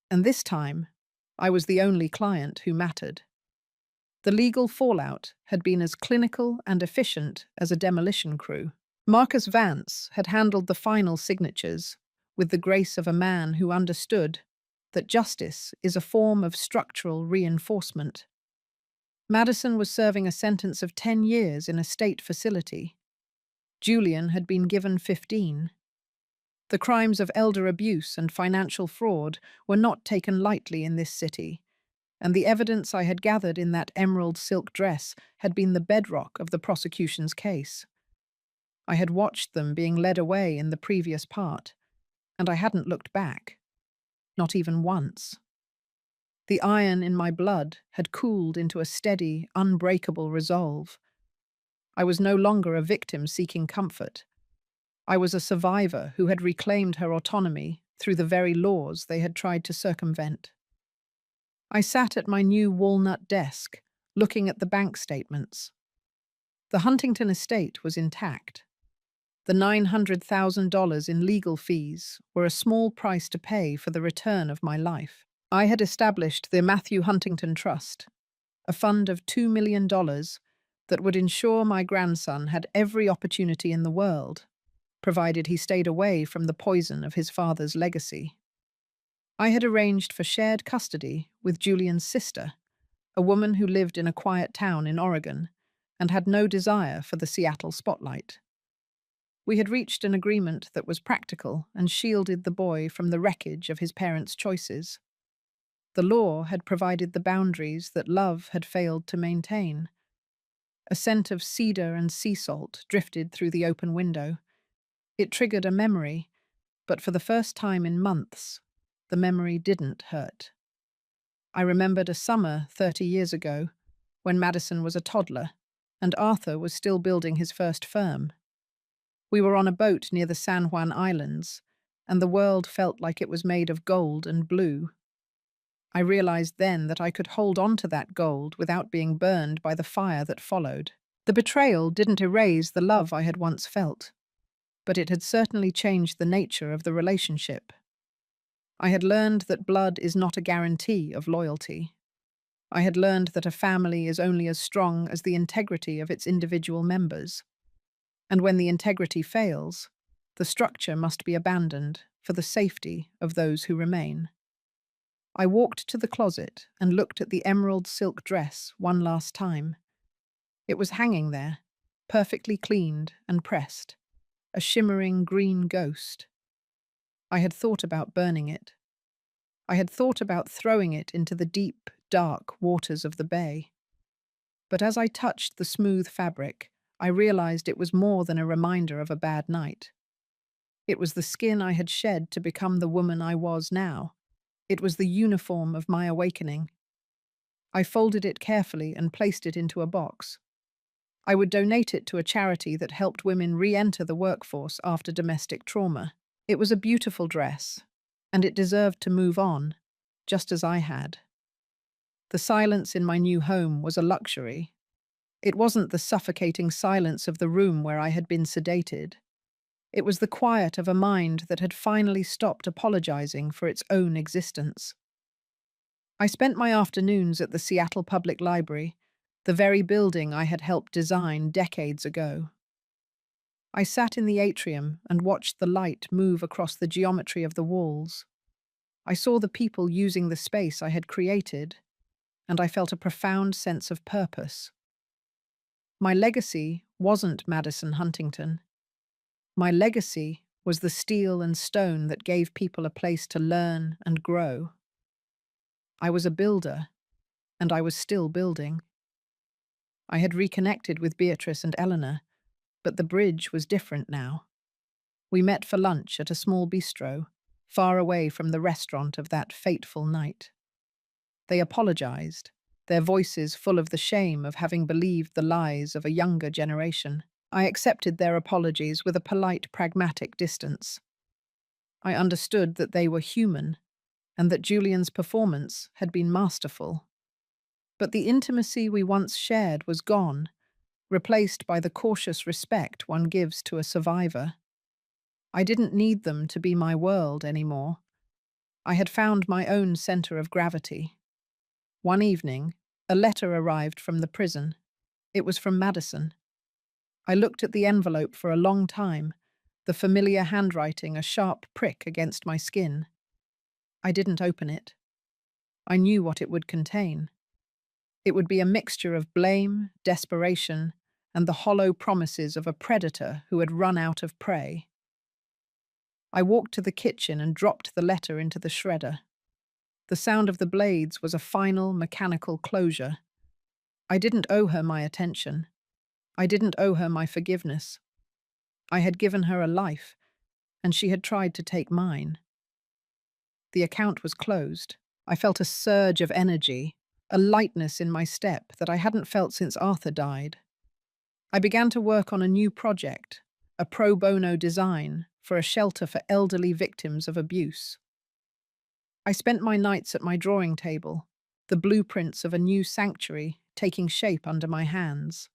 S1: and this time, I was the only client who mattered. The legal fallout had been as clinical and efficient as a demolition crew. Marcus Vance had handled the final signatures with the grace of a man who understood that justice is a form of structural reinforcement. Madison was serving a sentence of 10 years in a state facility. Julian had been given 15. The crimes of elder abuse and financial fraud were not taken lightly in this city, and the evidence I had gathered in that emerald silk dress had been the bedrock of the prosecution's case. I had watched them being led away in the previous part, and I hadn't looked back, not even once. The iron in my blood had cooled into a steady, unbreakable resolve. I was no longer a victim seeking comfort. I was a survivor who had reclaimed her autonomy through the very laws they had tried to circumvent. I sat at my new walnut desk, looking at the bank statements. The Huntington estate was intact. The $900,000 in legal fees were a small price to pay for the return of my life. I had established the Matthew Huntington Trust, a fund of $2 million that would ensure my grandson had every opportunity in the world, provided he stayed away from the poison of his father's legacy. I had arranged for shared custody with Julian's sister, a woman who lived in a quiet town in Oregon and had no desire for the Seattle spotlight. We had reached an agreement that was practical and shielded the boy from the wreckage of his parents' choices. The law had provided the boundaries that love had failed to maintain. A scent of cedar and sea salt drifted through the open window. It triggered a memory, but for the first time in months, the memory didn't hurt. I remembered a summer 30 years ago, when Madison was a toddler, and Arthur was still building his first firm. We were on a boat near the San Juan Islands, and the world felt like it was made of gold and blue. I realized then that I could hold on to that gold without being burned by the fire that followed. The betrayal didn't erase the love I had once felt, but it had certainly changed the nature of the relationship. I had learned that blood is not a guarantee of loyalty. I had learned that a family is only as strong as the integrity of its individual members. And when the integrity fails, the structure must be abandoned for the safety of those who remain. I walked to the closet and looked at the emerald silk dress one last time. It was hanging there, perfectly cleaned and pressed, a shimmering green ghost. I had thought about burning it. I had thought about throwing it into the deep, dark waters of the bay. But as I touched the smooth fabric, I realized it was more than a reminder of a bad night. It was the skin I had shed to become the woman I was now. It was the uniform of my awakening. I folded it carefully and placed it into a box. I would donate it to a charity that helped women re-enter the workforce after domestic trauma. It was a beautiful dress, and it deserved to move on, just as I had. The silence in my new home was a luxury. It wasn't the suffocating silence of the room where I had been sedated. It was the quiet of a mind that had finally stopped apologizing for its own existence. I spent my afternoons at the Seattle Public Library, the very building I had helped design decades ago. I sat in the atrium and watched the light move across the geometry of the walls. I saw the people using the space I had created, and I felt a profound sense of purpose. My legacy wasn't Madison Huntington. My legacy was the steel and stone that gave people a place to learn and grow. I was a builder, and I was still building. I had reconnected with Beatrice and Eleanor, but the bridge was different now. We met for lunch at a small bistro, far away from the restaurant of that fateful night. They apologized, their voices full of the shame of having believed the lies of a younger generation. I accepted their apologies with a polite, pragmatic distance. I understood that they were human and that Julian's performance had been masterful. But the intimacy we once shared was gone, replaced by the cautious respect one gives to a survivor. I didn't need them to be my world anymore. I had found my own center of gravity. One evening, a letter arrived from the prison. It was from Madison. I looked at the envelope for a long time, the familiar handwriting a sharp prick against my skin. I didn't open it. I knew what it would contain. It would be a mixture of blame, desperation, and the hollow promises of a predator who had run out of prey. I walked to the kitchen and dropped the letter into the shredder. The sound of the blades was a final, mechanical closure. I didn't owe her my attention. I didn't owe her my forgiveness. I had given her a life, and she had tried to take mine. The account was closed. I felt a surge of energy, a lightness in my step that I hadn't felt since Arthur died. I began to work on a new project, a pro bono design for a shelter for elderly victims of abuse. I spent my nights at my drawing table, the blueprints of a new sanctuary taking shape under my hands.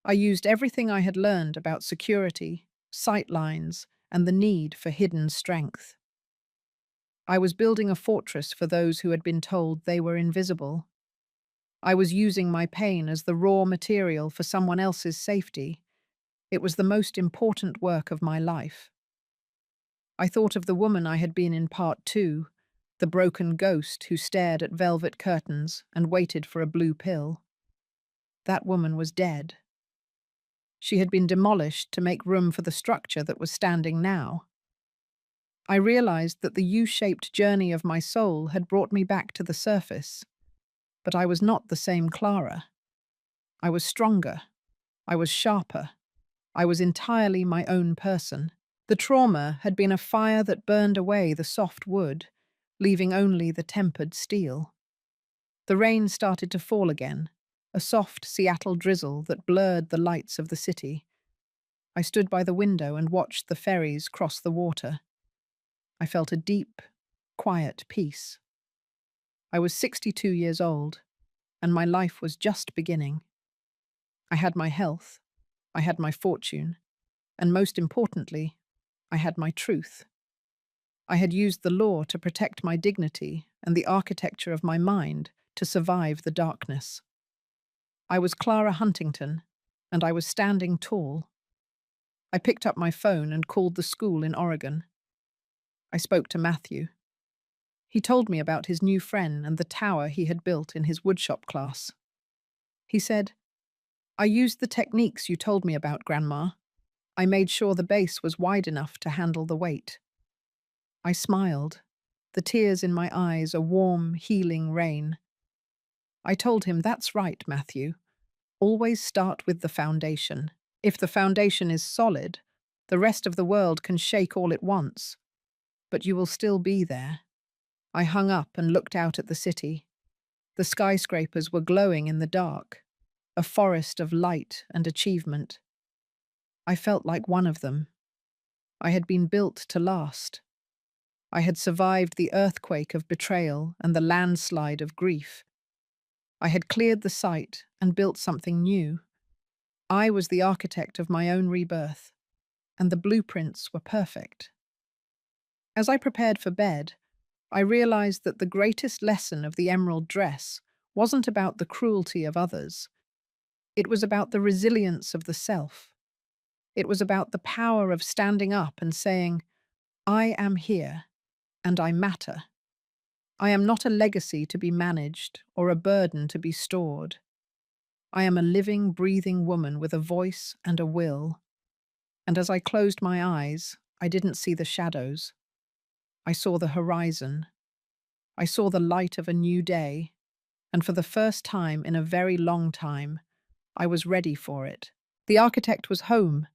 S1: I used everything I had learned about security, sight lines, and the need for hidden strength. I was building a fortress for those who had been told they were invisible. I was using my pain as the raw material for someone else's safety. It was the most important work of my life. I thought of the woman I had been in part 2, the broken ghost who stared at velvet curtains and waited for a blue pill. That woman was dead. She had been demolished to make room for the structure that was standing now. I realized that the U-shaped journey of my soul had brought me back to the surface. But I was not the same Clara. I was stronger. I was sharper. I was entirely my own person. The trauma had been a fire that burned away the soft wood, leaving only the tempered steel. The rain started to fall again, a soft Seattle drizzle that blurred the lights of the city. I stood by the window and watched the ferries cross the water. I felt a deep, quiet peace. I was 62 years old, and my life was just beginning. I had my health, I had my fortune, and most importantly, I had my truth. I had used the law to protect my dignity and the architecture of my mind to survive the darkness. I was Clara Huntington, and I was standing tall. I picked up my phone and called the school in Oregon. I spoke to Matthew. He told me about his new friend and the tower he had built in his woodshop class. He said, "I used the techniques you told me about, Grandma. I made sure the base was wide enough to handle the weight." I smiled, the tears in my eyes a warm, healing rain. I told him, "That's right, Matthew. Always start with the foundation. If the foundation is solid, the rest of the world can shake all it wants. But you will still be there." I hung up and looked out at the city. The skyscrapers were glowing in the dark, a forest of light and achievement. I felt like one of them. I had been built to last. I had survived the earthquake of betrayal and the landslide of grief. I had cleared the site and built something new. I was the architect of my own rebirth, and the blueprints were perfect. As I prepared for bed, I realized that the greatest lesson of the emerald dress wasn't about the cruelty of others. It was about the resilience of the self. It was about the power of standing up and saying, "I am here, and I matter. I am not a legacy to be managed or a burden to be stored. I am a living, breathing woman with a voice and a will." And as I closed my eyes, I didn't see the shadows. I saw the horizon. I saw the light of a new day, and for the first time in a very long time, I was ready for it. The architect was home,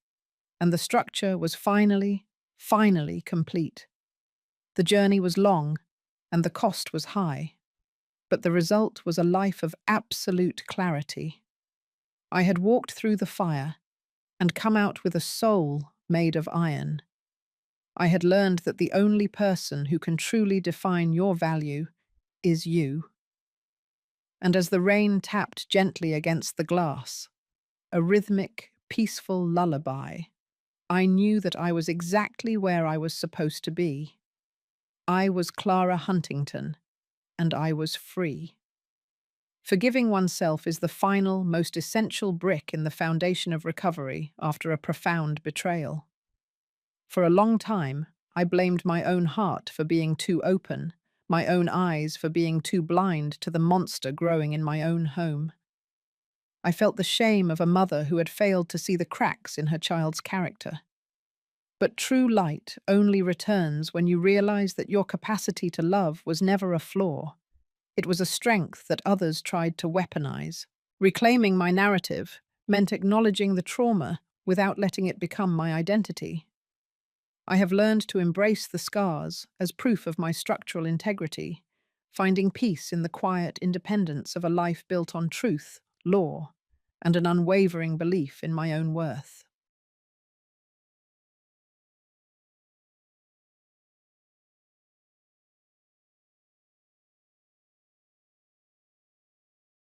S1: and the structure was finally complete. The journey was long, and the cost was high. but the result was a life of absolute clarity. I had walked through the fire and come out with a soul made of iron. I had learned that the only person who can truly define your value is you. And as the rain tapped gently against the glass, a rhythmic, peaceful lullaby, I knew that I was exactly where I was supposed to be. I was Clara Huntington, and I was free. Forgiving oneself is the final, most essential brick in the foundation of recovery after a profound betrayal. For a long time, I blamed my own heart for being too open, my own eyes for being too blind to the monster growing in my own home. I felt the shame of a mother who had failed to see the cracks in her child's character. But true light only returns when you realize that your capacity to love was never a flaw. It was a strength that others tried to weaponize. Reclaiming my narrative meant acknowledging the trauma without letting it become my identity. I have learned to embrace the scars as proof of my structural integrity, finding peace in the quiet independence of a life built on truth, law, and an unwavering belief in my own worth.